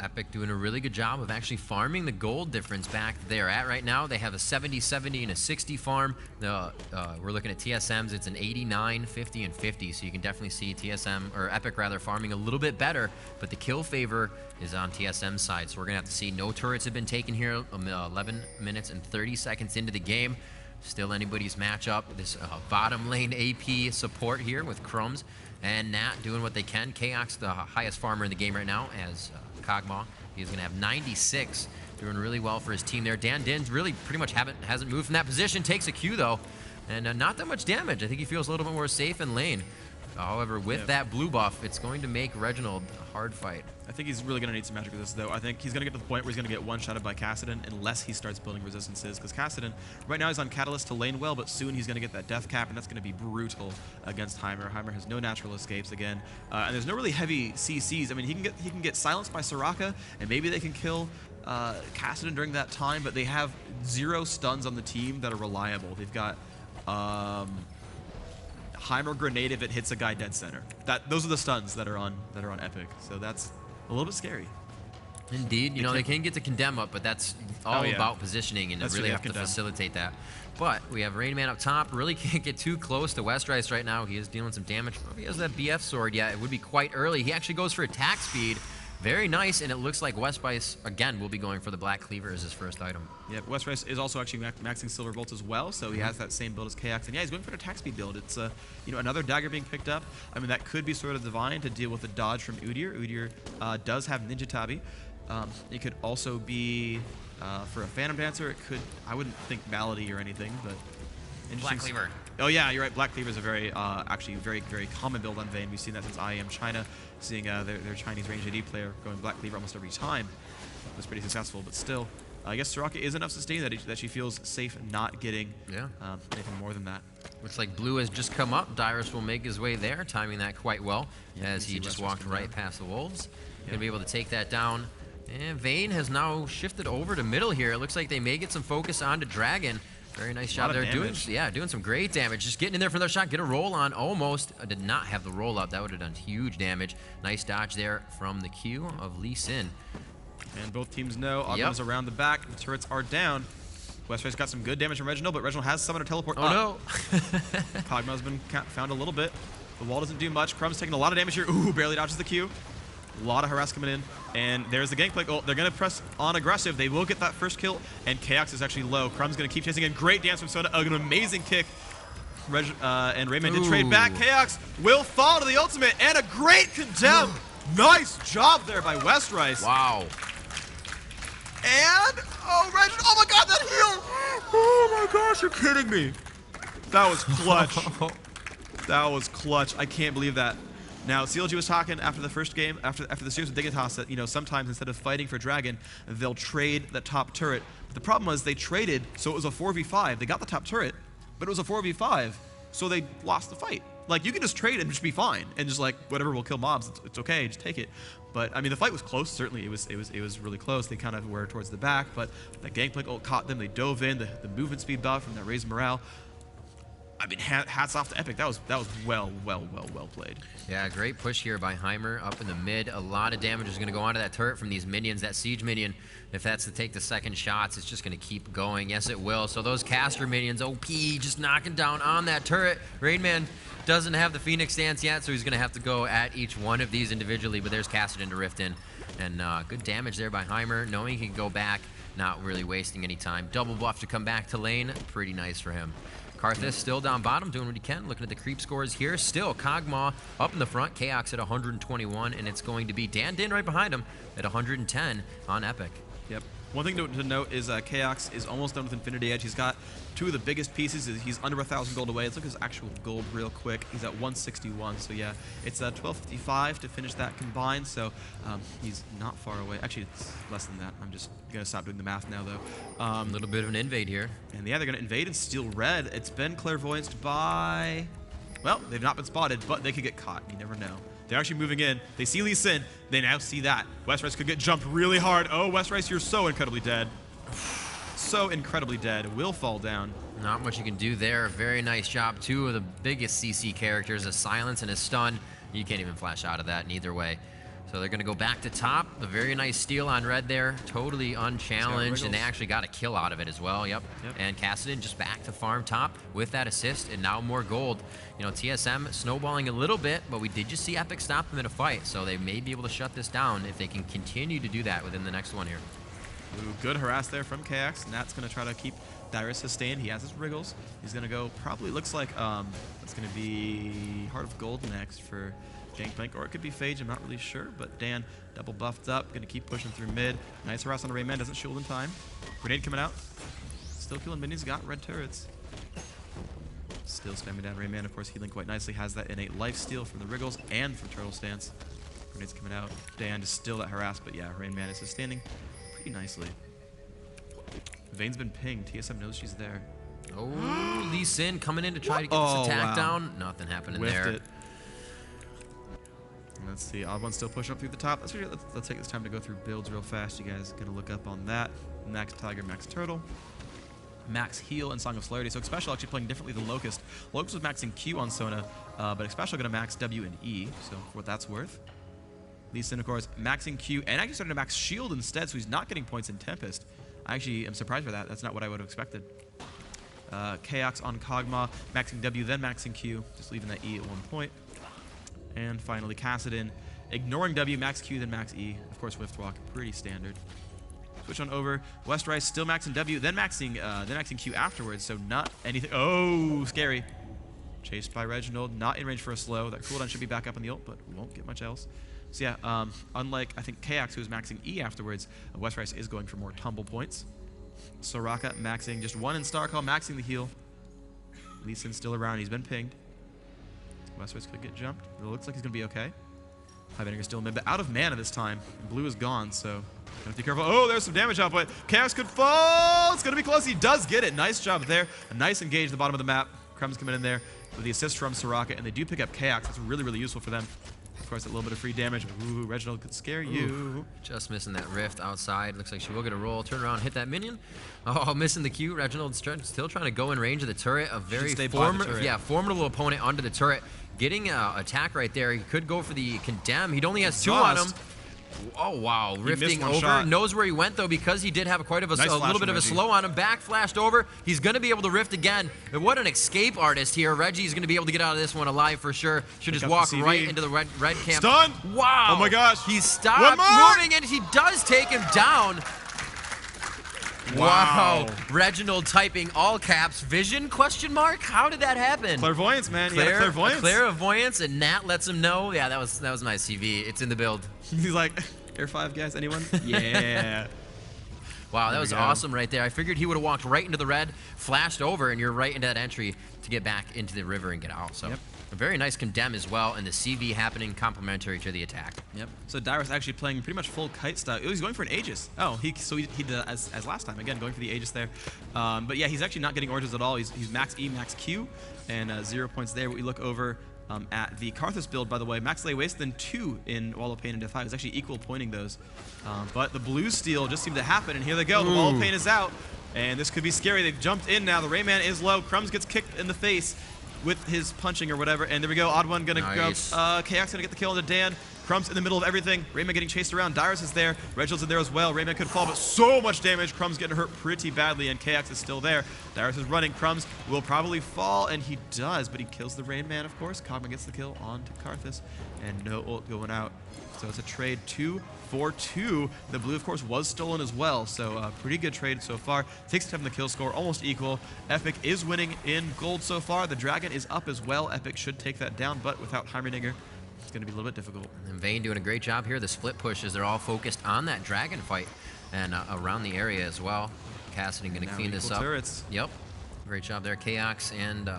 Epik doing a really good job of actually farming the gold difference back there at right now. They have a 70-70 and a 60 farm. We're looking at TSM's. It's an 89, 50, and 50. So you can definitely see TSM, or Epik rather, farming a little bit better. But the kill favor is on TSM's side. So we're going to have to see no turrets have been taken here. 11 minutes and 30 seconds into the game. Still anybody's matchup. This bottom lane AP support here with Crumbs and Nat doing what they can. Chaos, the highest farmer in the game right now, as Kog'Maw. He's going to have 96, doing really well for his team there. Dan Din's really pretty much hasn't moved from that position. Takes a Q though, and not that much damage. I think he feels a little bit more safe in lane. However, with that blue buff, it's going to make Reginald a hard fight. I think he's really going to need some magic with this, though. I think he's going to get to the point where he's going to get one-shotted by Kassadin unless he starts building resistances, because Kassadin, right now, he's on Catalyst to lane well, but soon he's going to get that death cap, and that's going to be brutal against Heimer. Heimer has no natural escapes again, and there's no really heavy CCs. I mean, he can get silenced by Soraka, and maybe they can kill Kassadin during that time, but they have 0 stuns on the team that are reliable. They've got Heimer grenade if it hits a guy dead center. Those are the stuns that are on Epik. So that's a little bit scary. Indeed, you know, they can get to condemn up, but that's all about positioning, and they really have to facilitate that. But we have Rain Man up top. Really can't get too close to Westrice right now. He is dealing some damage. If he has that BF sword, yeah, it would be quite early. He actually goes for attack speed. Very nice, and it looks like Westrice, again, will be going for the Black Cleaver as his first item. Yeah, Westrice is also actually maxing Silver Bolt as well, so he has that same build as Chaos. And yeah, he's going for an attack speed build. It's another dagger being picked up. I mean, that could be sort of divine to deal with the dodge from Udyr. Udyr does have Ninja Tabi. It could also be, for a Phantom Dancer, it could, I wouldn't think Malady or anything, but Black Cleaver. Oh yeah, you're right. Black Cleaver is a very, actually very, very common build on Vayne. We've seen that since IEM China, seeing their Chinese range AD player going Black Cleaver almost every time. It was pretty successful, but still, I guess Soraka is enough sustain that she feels safe not getting anything more than that. Looks like blue has just come up. Dyrus will make his way there, timing that quite well, as he just walked right past the Wolves. Gonna be able to take that down. And Vayne has now shifted over to middle here. It looks like they may get some focus onto Dragon. Very nice job there. Doing some great damage. Just getting in there for their shot. Get a roll on almost. I did not have the roll up. That would have done huge damage. Nice dodge there from the Q of Lee Sin. And both teams know Ogma's around the back. The turrets are down. Westrice got some good damage from Reginald, but Reginald has summoned a teleport up. No. Kog'Maw's been found a little bit. The wall doesn't do much. Crumb's taking a lot of damage here. Ooh, barely dodges the Q. A lot of harass coming in, and there's the gangplank. Oh, they're going to press on aggressive. They will get that first kill, and Chaos is actually low. Crumb's going to keep chasing in. Great dance from Soda. An amazing kick. And Rayman did trade back. Chaos will fall to the ultimate, and a great condemn. Nice job there by Westrice. Wow. And, oh my god, that heal. Oh my gosh, you're kidding me. That was clutch. That was clutch. I can't believe that. Now, CLG was talking after the first game, after the series with Dignitas, that, you know, sometimes instead of fighting for Dragon, they'll trade the top turret. But the problem was they traded, so it was a 4v5. They got the top turret, but it was a 4v5, so they lost the fight. Like, you can just trade and just be fine, and just like, whatever will kill mobs, it's okay, just take it. But I mean, the fight was close. Certainly, it was really close. They kind of were towards the back, but that gangplank ult caught them. They dove in. The movement speed buff from that raised morale. I mean, hats off to Epik. That was well played. Yeah, great push here by Heimer up in the mid. A lot of damage is going to go onto that turret from these minions. That siege minion, if that's to take the second shots, it's just going to keep going. Yes, it will. So those caster minions, OP, just knocking down on that turret. Rainman doesn't have the Phoenix stance yet, so he's going to have to go at each one of these individually. But there's Kassadin to Rift in. And good damage there by Heimer, knowing he can go back, not really wasting any time. Double buff to come back to lane. Pretty nice for him. Karthus still down bottom, doing what he can. Looking at the creep scores here. Still, Kog'Maw up in the front. Chaos at 121, and it's going to be Dan Din right behind him at 110 on Epik. Yep. One thing to note is Chaos is almost done with Infinity Edge. He's got two of the biggest pieces. He's under 1,000 gold away. Let's look at his actual gold real quick. He's at 161. So yeah, it's 1255 to finish that combined. So he's not far away. Actually, it's less than that. I'm just gonna stop doing the math now, though. A little bit of an invade here. And yeah, they're gonna invade and steal red. It's been clairvoyanced by. Well, they've not been spotted, but they could get caught. You never know. They're actually moving in. They see Lee Sin. They now see that. West Rice could get jumped really hard. Oh, West Rice, you're so incredibly dead. So incredibly dead. Will fall down. Not much you can do there. Very nice job. Two of the biggest CC characters, a silence and a stun. You can't even flash out of that in either way. So they're going to go back to top. A very nice steal on red there. Totally unchallenged, and they actually got a kill out of it as well. Yep. And Cassidy just back to farm top with that assist, and now more gold. You know, TSM snowballing a little bit, but we did just see Epik stop them in a fight, so they may be able to shut this down if they can continue to do that within the next one here. Ooh, good harass there from KX. Nat's going to try to keep Dyrus sustained. He has his wriggles. He's going to go, probably looks like it's going to be Heart of Gold next for Gangplank, or it could be Phage, I'm not really sure, but Dan double buffed up, gonna keep pushing through mid. Nice harass on the Rayman, doesn't shield in time. Grenade coming out. Still killing minions, got red turrets. Still spamming down Rayman, of course, healing quite nicely, has that innate lifesteal from the Wriggles and from Turtle Stance. Grenades coming out. Dan is still that harass, but yeah, Rayman is sustaining pretty nicely. Vayne's been pinged, TSM knows she's there. Oh, Lee Sin coming in to try to get this attack down. Nothing happening there. It. Let's see, Odd One's still pushing up through the top. Let's take this time to go through builds real fast. You guys are gonna look up on that. Max Tiger, Max Turtle, Max Heal, and Song of Celerity. So Xpecial actually playing differently than Locust. Locust was maxing Q on Sona, but Xpecial gonna max W and E, so for what that's worth. Lee Sin, of course, maxing Q, and actually starting to max Shield instead, so he's not getting points in Tempest. I actually am surprised by that. That's not what I would have expected. Chaos on Kog'Maw, maxing W, then maxing Q, just leaving that E at 1 point. And finally, Kassadin, ignoring W, max Q, then max E. Of course, Swift Walk, pretty standard. Switch on over. West Rice still maxing W, then maxing Q afterwards, so not anything. Oh, scary. Chased by Reginald, not in range for a slow. That cooldown should be back up on the ult, but won't get much else. So yeah, unlike, I think, Kaox, who was maxing E afterwards, West Rice is going for more tumble points. Soraka maxing just one in Star Call, maxing the heal. Lee Sin's still around, he's been pinged. West Rice could get jumped. It looks like he's going to be okay. High Vinegar still in mid, but out of mana this time. And blue is gone, so have to be careful. Oh, there's some damage output. Chaos could fall. It's going to be close. He does get it. Nice job there. A nice engage at the bottom of the map. Crumb's coming in there with the assist from Soraka, and they do pick up Chaos. That's really, really useful for them. Of course, a little bit of free damage. Ooh, Reginald could scare you. Ooh, just missing that rift outside. Looks like she will get a roll. Turn around, hit that minion. Oh, missing the Q. Reginald still trying to go in range of the turret. A very formidable opponent onto the turret. Getting an attack right there. He could go for the condemn. He only has two on him. Oh, wow. Rifting over. Shot. Knows where he went, though, because he did have quite a little bit of a slow on him. Back flashed over. He's going to be able to rift again. And what an escape artist here. Reggie's going to be able to get out of this one alive for sure. Should just walk right into the red camp. Stun! Wow. Oh, my gosh. He stopped moving, and he does take him down. Wow. Reginald typing all caps. Vision, question mark? How did that happen? Clairvoyance, man. Clairvoyance. Clairvoyance, and Nat lets him know. Yeah, that was nice CV. It's in the build. He's like, Air 5, guys, anyone? Yeah. Wow, that was awesome right there. I figured he would have walked right into the red, flashed over, and you're right into that entry to get back into the river and get out. So a very nice condemn as well, and the CV happening complementary to the attack. Yep. So Dyrus actually playing pretty much full kite style. Oh, he's going for an Aegis. Oh, he did as last time. Again, going for the Aegis there. But yeah, he's actually not getting Origins at all. He's max E, max Q, and 0 points there. But we look over at the Karthus build, by the way, max lay waste, then 2 in Wall of Pain and Defy. It was actually equal pointing those. But the blue steal just seemed to happen, and here they go. The Wall of Pain is out, and this could be scary. They've jumped in now. The Rayman is low. Crumbs gets kicked in the face with his punching or whatever, and there we go. Odd One gonna grab. Chaos gonna get the kill into Dan. Crumbs in the middle of everything. Rayman getting chased around. Dyrus is there. Reginald's in there as well. Rayman could fall, but so much damage. Crumbs getting hurt pretty badly, and Chaos is still there. Dyrus is running. Crumbs will probably fall, and he does, but he kills the Rainman, of course. Kog'Maw gets the kill onto Karthus, and no ult going out. So it's a trade 2-for-2. The blue, of course, was stolen as well, so pretty good trade so far. Takes 10 from the kill score, almost equal. Epik is winning in gold so far. The Dragon is up as well. Epik should take that down, but without Heimerdinger, it's going to be a little bit difficult. And Vayne doing a great job here. The split pushes, they're all focused on that Dragon fight. and around the area as well. Cassidy going to clean this up. Turrets. Yep. Great job there. Chaox and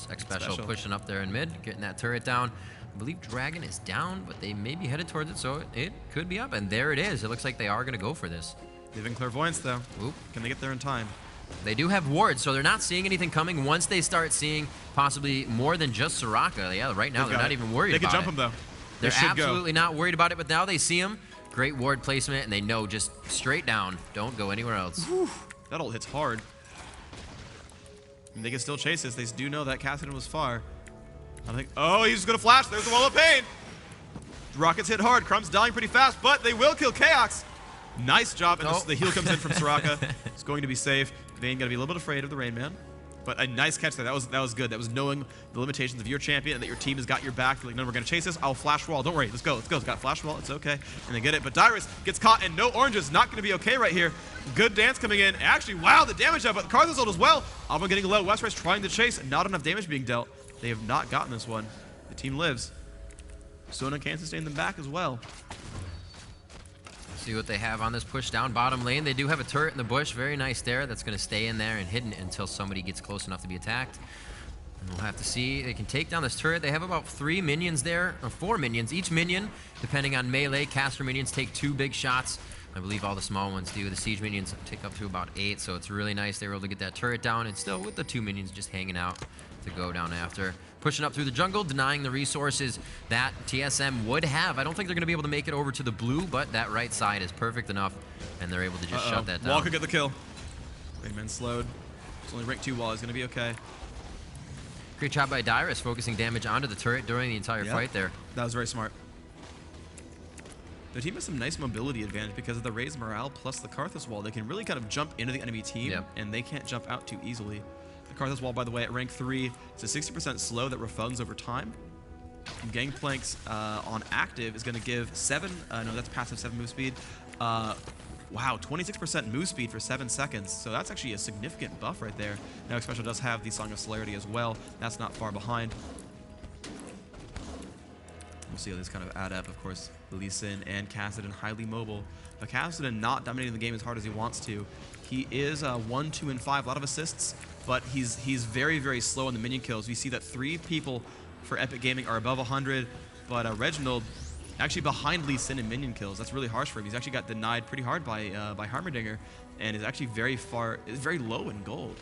X-Special pushing up there in mid, getting that turret down. I believe Dragon is down, but they may be headed towards it, so it could be up. And there it is. It looks like they are going to go for this. They've been Clairvoyance, though. Oop. Can they get there in time? They do have wards, so they're not seeing anything coming. Once they start seeing possibly more than just Soraka, yeah, right now they're not even worried about it. They can jump him, though. They're absolutely not worried about it, but now they see him. Great ward placement, and they know just straight down. Don't go anywhere else. Whew. That ult hits hard. And they can still chase this. They do know that Cassidy was far. I think. Oh, he's going to flash. There's the wall of pain. Rockets hit hard. Crumb's dying pretty fast, but they will kill Chaos. Nice job. And the heal comes in from Soraka. It's going to be safe. Vayne got to be a little bit afraid of the Rain Man. But a nice catch there. That was good. That was knowing the limitations of your champion and that your team has got your back. You're like, no, we're going to chase this. I'll flash wall. Don't worry. Let's go. Let's go. It's got flash wall. It's okay. And they get it. But Dyrus gets caught, and no oranges. Not going to be okay right here. Good dance coming in. Actually, wow, the damage up. But Karthus ult as well. Alba getting low. Westrice trying to chase. Not enough damage being dealt. They have not gotten this one. The team lives. Sona can sustain them back as well. See what they have on this push down bottom lane. They do have a turret in the bush. Very nice there. That's going to stay in there and hidden until somebody gets close enough to be attacked. And we'll have to see. They can take down this turret. They have about 3 minions there, or 4 minions. Each minion, depending on melee, caster minions take 2 big shots. I believe all the small ones do. The siege minions take up to about 8, so it's really nice they were able to get that turret down, and still with the 2 minions just hanging out to go down after. Pushing up through the jungle, denying the resources that TSM would have. I don't think they're going to be able to make it over to the blue, but that right side is perfect enough, and they're able to just shut that down. Wall could get the kill. Rainman slowed. It's only rank 2 wall. He's going to be okay. Great job by Dyrus, focusing damage onto the turret during the entire fight there. That was very smart. The team has some nice mobility advantage because of the raised morale plus the Karthus wall. They can really kind of jump into the enemy team, and they can't jump out too easily. The Karthus wall, by the way, at rank 3, it's a 60% slow that refunds over time. And Gangplank's on active is going to give 7, no, that's passive 7 move speed. Wow, 26% move speed for 7 seconds. So that's actually a significant buff right there. Now, Special does have the Song of Celerity as well. That's not far behind. We'll see how this kind of add up. Of course, Lee Sin and Kassadin highly mobile. But Kassadin not dominating the game as hard as he wants to. He is 1, 2, and 5, a lot of assists, but he's very, very slow on the minion kills. We see that 3 people for Epic Gaming are above 100, but Reginald actually behind Lee Sin in minion kills. That's really harsh for him. He's actually got denied pretty hard by Heimerdinger, and is actually very low in gold.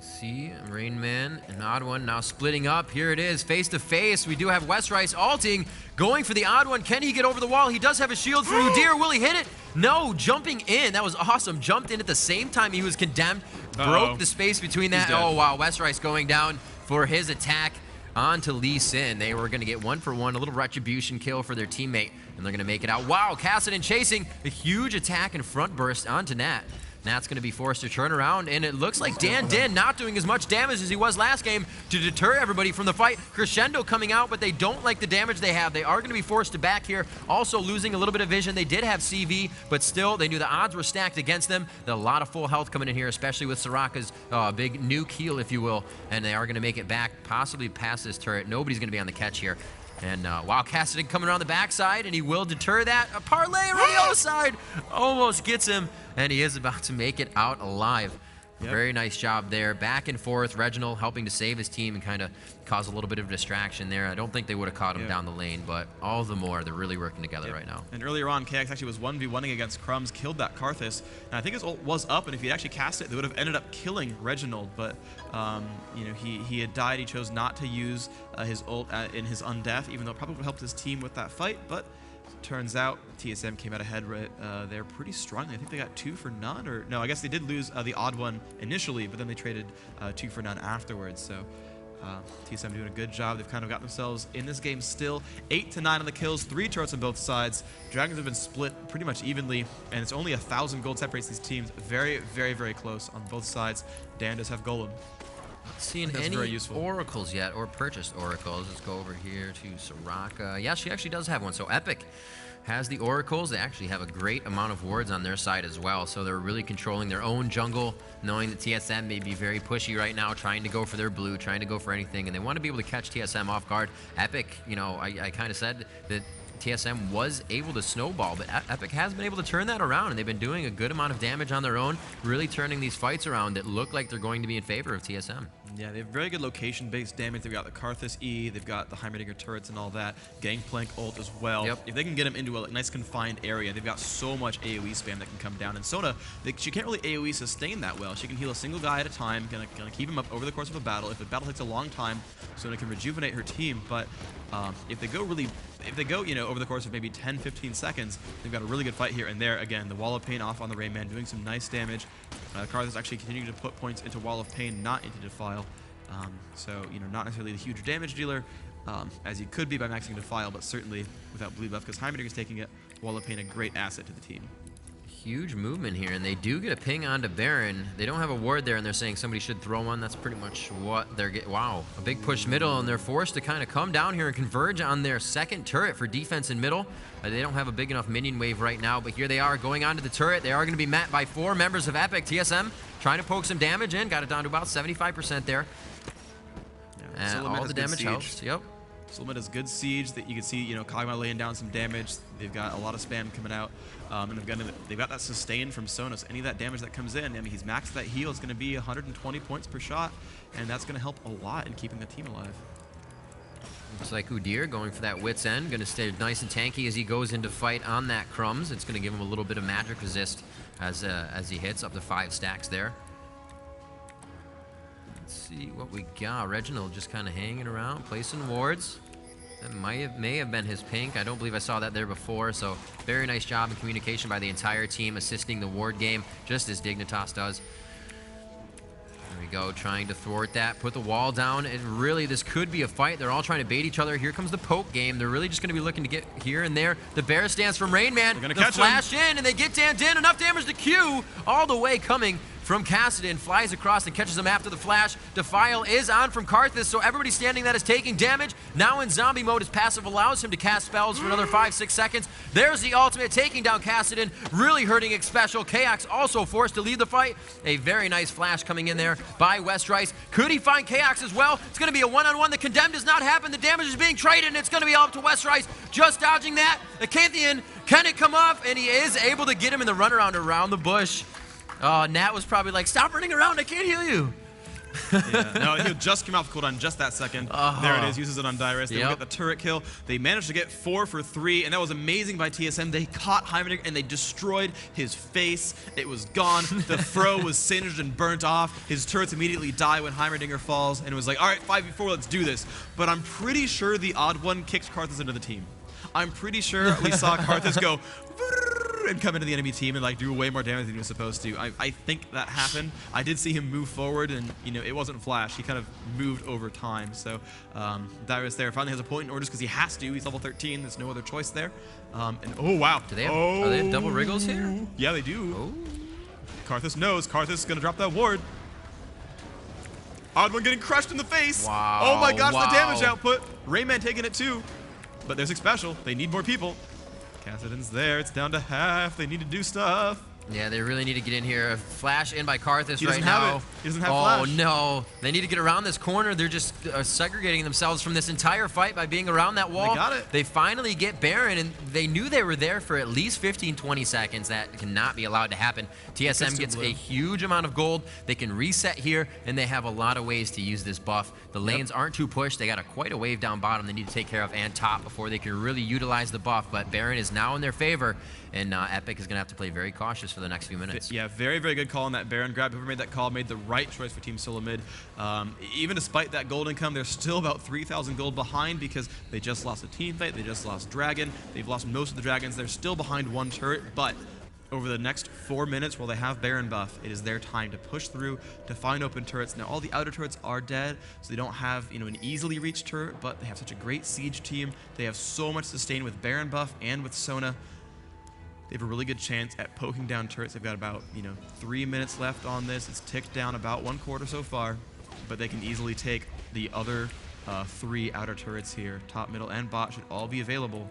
See, Rain Man, an odd one now splitting up. Here it is, face to face. We do have Westrice ulting, going for the odd one. Can he get over the wall? He does have a shield for Udyr. Will he hit it? No, jumping in. That was awesome. Jumped in at the same time he was condemned. Broke the space between that. Oh, wow. Westrice going down for his attack onto Lee Sin. They were going to get 1-for-1, a little retribution kill for their teammate, and they're going to make it out. Wow, Kassadin chasing a huge attack and front burst onto Nat. Nat's going to be forced to turn around, and it looks like Dan Din not doing as much damage as he was last game to deter everybody from the fight. Crescendo coming out, but they don't like the damage they have. They are going to be forced to back here, also losing a little bit of vision. They did have CV, but still, they knew the odds were stacked against them. A lot of full health coming in here, especially with Soraka's big nuke heal, if you will, and they are going to make it back, possibly past this turret. Nobody's going to be on the catch here. And while Kassadin coming around the backside, and he will deter that. A parlay around the other side almost gets him, and he is about to make it out alive. Yep. Very nice job there. Back and forth, Reginald helping to save his team and kind of cause a little bit of distraction there. I don't think they would have caught him down the lane, but all the more, they're really working together right now. And earlier on, KX actually was 1v1ing against Crumbs, killed that Karthus, and I think his ult was up, and if he'd actually cast it, they would have ended up killing Reginald, but you know, he had died. He chose not to use his ult in his undeath, even though it probably would have helped his team with that fight, but turns out TSM came out ahead there pretty strongly. I think they got 2 for none, or no, I guess they did lose the odd one initially, but then they traded 2 for none afterwards. So TSM doing a good job. They've kind of got themselves in this game still. 8 to 9 on the kills, 3 turrets on both sides. Dragons have been split pretty much evenly, and it's only 1,000 gold separates these teams. Very, very, very close on both sides. Dan does have Golem. Not seeing any oracles yet, or purchased oracles. Let's go over here to Soraka. Yeah, she actually does have one. So Epik has the oracles. They actually have a great amount of wards on their side as well. So they're really controlling their own jungle, knowing that TSM may be very pushy right now, trying to go for their blue, trying to go for anything, and they want to be able to catch TSM off guard. Epik, you know, I kind of said that TSM was able to snowball, but Epik has been able to turn that around, and they've been doing a good amount of damage on their own, really turning these fights around that look like they're going to be in favor of TSM. Yeah, they have very good location-based damage. They've got the Karthus E, they've got the Heimerdinger turrets and all that, Gangplank ult as well. Yep. If they can get them into a nice confined area, they've got so much AoE spam that can come down. And Sona, she can't really AoE sustain that well. She can heal a single guy at a time, gonna keep him up over the course of a battle. If the battle takes a long time, Sona can rejuvenate her team. But if they go over the course of maybe 10, 15 seconds, they've got a really good fight here and there. Again, the Wall of Pain off on the Rayman, doing some nice damage. Karthus actually continuing to put points into Wall of Pain, not into Defile. So, not necessarily the huge damage dealer, as you could be by maxing Defile, but certainly without bleed buff, because Heimerdinger is taking it. Wall of Pain, a great asset to the team. Huge movement here, and they do get a ping onto Baron. They don't have a ward there, and they're saying somebody should throw one. That's pretty much what they're getting. Wow, a big push middle, and they're forced to kind of come down here and converge on their second turret for defense in middle. They don't have a big enough minion wave right now, but here they are going onto the turret. They are going to be met by 4 members of Epik. TSM trying to poke some damage in, got it down to about 75% there. Yeah, all the damage helps. Yep. Suleiman has good siege that you can see, Kagama laying down some damage. They've got a lot of spam coming out, and they've got that sustain from Sona. So any of that damage that comes in, I mean, he's maxed that heal. It's going to be 120 points per shot, and that's going to help a lot in keeping the team alive. Looks like Udyr going for that wit's end, going to stay nice and tanky as he goes into fight on that Crumbs. It's going to give him a little bit of magic resist as he hits up to 5 stacks there. Let's see what we got. Reginald just kind of hanging around, placing wards. That may have been his pink. I don't believe I saw that there before. So very nice job in communication by the entire team, assisting the ward game, just as Dignitas does. There we go, trying to thwart that, put the wall down, and really this could be a fight. They're all trying to bait each other. Here comes the poke game. They're really just going to be looking to get here and there. The bear stance from Rainman, the flash in, and they get damned in. Enough damage to Q, all the way coming from Kassadin, flies across and catches him after the flash. Defile is on from Karthus, so everybody standing that is taking damage. Now in zombie mode, his passive allows him to cast spells for another 5-6 seconds. There's the ultimate, taking down Kassadin, really hurting X Special. Chaos also forced to lead the fight. A very nice flash coming in there by Westrice. Could he find Chaos as well? It's going to be a one-on-one. The condemned does not happen. The damage is being traded, and it's going to be up to Westrice. Just dodging that. The Canthian, can it come off? And he is able to get him in the runaround around the bush. Nat was probably like, stop running around, I can't heal you. Yeah, no, he'll just come off the cooldown just that second. There it is, uses it on Dyrus. They get the turret kill. They managed to get 4 for 3, and that was amazing by TSM. They caught Heimerdinger, and they destroyed his face. It was gone. The throw was singed and burnt off. His turrets immediately die when Heimerdinger falls, and it was like, all right, 5v4, let's do this. But I'm pretty sure the odd one kicked Karthus into the team. I'm pretty sure we saw Karthus go and come into the enemy team and do way more damage than he was supposed to. I think that happened. I did see him move forward, and it wasn't flash. He kind of moved over time. So Dyrus there finally has a point in order because he has to. He's level 13. There's no other choice there. And oh wow, do they have, are they double wriggles here? Yeah, they do. Oh. Karthus knows. Karthus is gonna drop that ward. Odd one getting crushed in the face. Wow. Oh my gosh, the damage output. Rayman taking it too. But there's a special. They need more people. Kassadin's there. It's down to half. They need to do stuff. Yeah, they really need to get in here. Flash in by Karthus He right doesn't now. have it. He doesn't have flash. Oh no, they need to get around this corner. They're just segregating themselves from this entire fight by being around that wall. They got it. They finally get Baron, and they knew they were there for at least 15-20 seconds. That cannot be allowed to happen. TSM gets a huge amount of gold. They can reset here, and they have a lot of ways to use this buff. The lanes aren't too pushed. They got quite a wave down bottom they need to take care of and top before they can really utilize the buff. But Baron is now in their favor, and Epik is going to have to play very cautious for the next few minutes. Yeah, very, very good call on that Baron grab. Whoever made that call made the right choice for Team Solo Mid. Even despite that gold income, they're still about 3,000 gold behind because they just lost a team fight. They just lost Dragon. They've lost most of the Dragons. They're still behind 1 turret, but over the next 4 minutes while they have Baron buff, it is their time to push through, to find open turrets. Now, all the outer turrets are dead, so they don't have an easily reached turret, but they have such a great siege team. They have so much sustain with Baron buff and with Sona. They have a really good chance at poking down turrets. They've got about 3 minutes left on this. It's ticked down about 1/4 so far, but they can easily take the other 3 outer turrets here. Top, middle, and bot should all be available,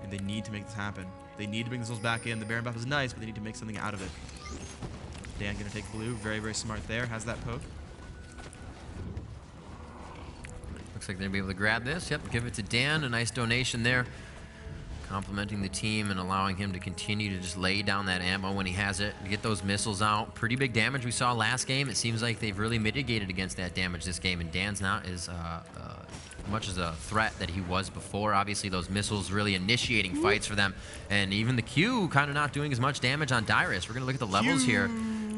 and they need to make this happen. They need to bring themselves back in. The Baron buff is nice, but they need to make something out of it. Dan gonna take blue. Very, very smart there. Has that poke. Looks like they'll be able to grab this. Yep, give it to Dan. A nice donation there. complimenting the team and allowing him to continue to just lay down that ammo when he has it, get those missiles out. Pretty big damage we saw last game. It seems like they've really mitigated against that damage this game, and Dan's not as much as a threat that he was before. Obviously, those missiles really initiating fights for them, and even the Q kind of not doing as much damage on Dyrus. We're going to look at the levels here.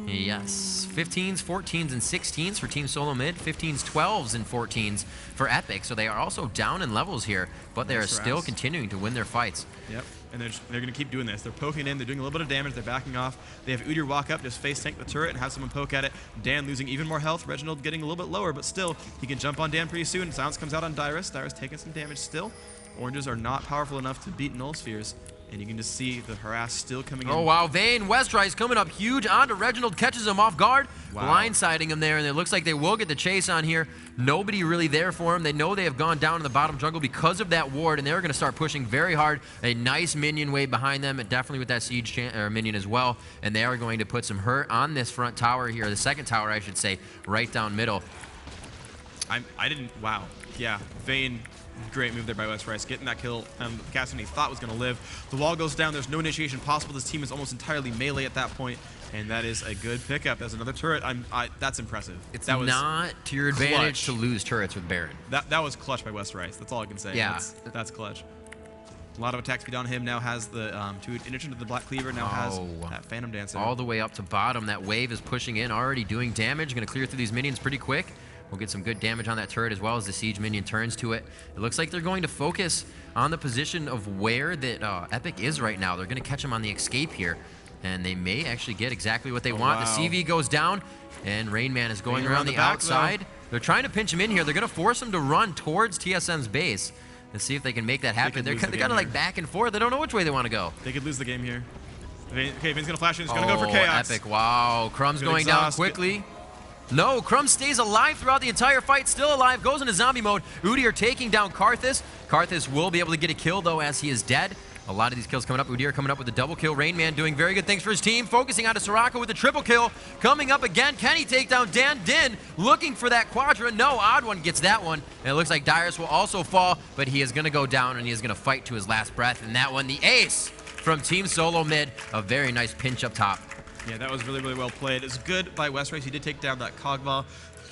Yes, 15s, 14s, and 16s for Team Solo Mid, 15s, 12s, and 14s for Epik. So they are also down in levels here, but they are still continuing to win their fights. Yep, and they're going to keep doing this. They're poking in, they're doing a little bit of damage, they're backing off. They have Udyr walk up, just face tank the turret and have someone poke at it. Dan losing even more health, Reginald getting a little bit lower, but still, he can jump on Dan pretty soon. Silence comes out on Dyrus. Dyrus taking some damage still. Oranges are not powerful enough to beat Null Spheres. And you can just see the harass still coming in. Oh, wow. Vayne, Westrice coming up huge onto Reginald, catches him off guard, blindsiding him there, and it looks like they will get the chase on here. Nobody really there for him. They know they have gone down in the bottom jungle because of that ward, and they're going to start pushing very hard. A nice minion wave behind them, and definitely with that siege minion as well. And they are going to put some hurt on this front tower here, the second tower, I should say, right down middle. Wow. Yeah, Vayne. Great move there by Westrice, getting that kill on Cassian he thought was going to live. The wall goes down, there's no initiation possible. This team is almost entirely melee at that point, and that is a good pickup. There's another turret. That's impressive. That was not to your advantage to lose turrets with Baron. That was clutch by Westrice. That's all I can say. Yeah. That's clutch. A lot of attack speed on him. Now has the, in addition to the Black Cleaver, now has that Phantom Dancer. All the way up to bottom. That wave is pushing in, already doing damage. Going to clear through these minions pretty quick. We'll get some good damage on that turret as well as the siege minion turns to it. It looks like they're going to focus on the position of where that Epik is right now. They're going to catch him on the escape here, and they may actually get exactly what they want. Wow. The CV goes down, and Rain Man is going around the outside. They're trying to pinch him in here. They're going to force him to run towards TSM's base and see if they can make that happen. They're kind of like back and forth. They don't know which way they want to go. They could lose the game here. Okay, Vayne's going to flash in. He's going to go for Chaos. Epik, wow. Crumb's going down quickly. No, Crumb stays alive throughout the entire fight, still alive, goes into zombie mode. Udyr taking down Karthus. Karthus will be able to get a kill, though, as he is dead. A lot of these kills coming up. Udyr coming up with a double kill. Rain Man doing very good things for his team. Focusing on Soraka with a triple kill. Coming up again. Can he take down Dan Din? Looking for that Quadra. No, Odd One gets that one. And it looks like Dyrus will also fall, but he is going to go down, and he is going to fight to his last breath. And that one, the ace from Team Solo Mid. A very nice pinch up top. Yeah, that was really, really well played. It was good by Westrice. He did take down that Kog'Maw,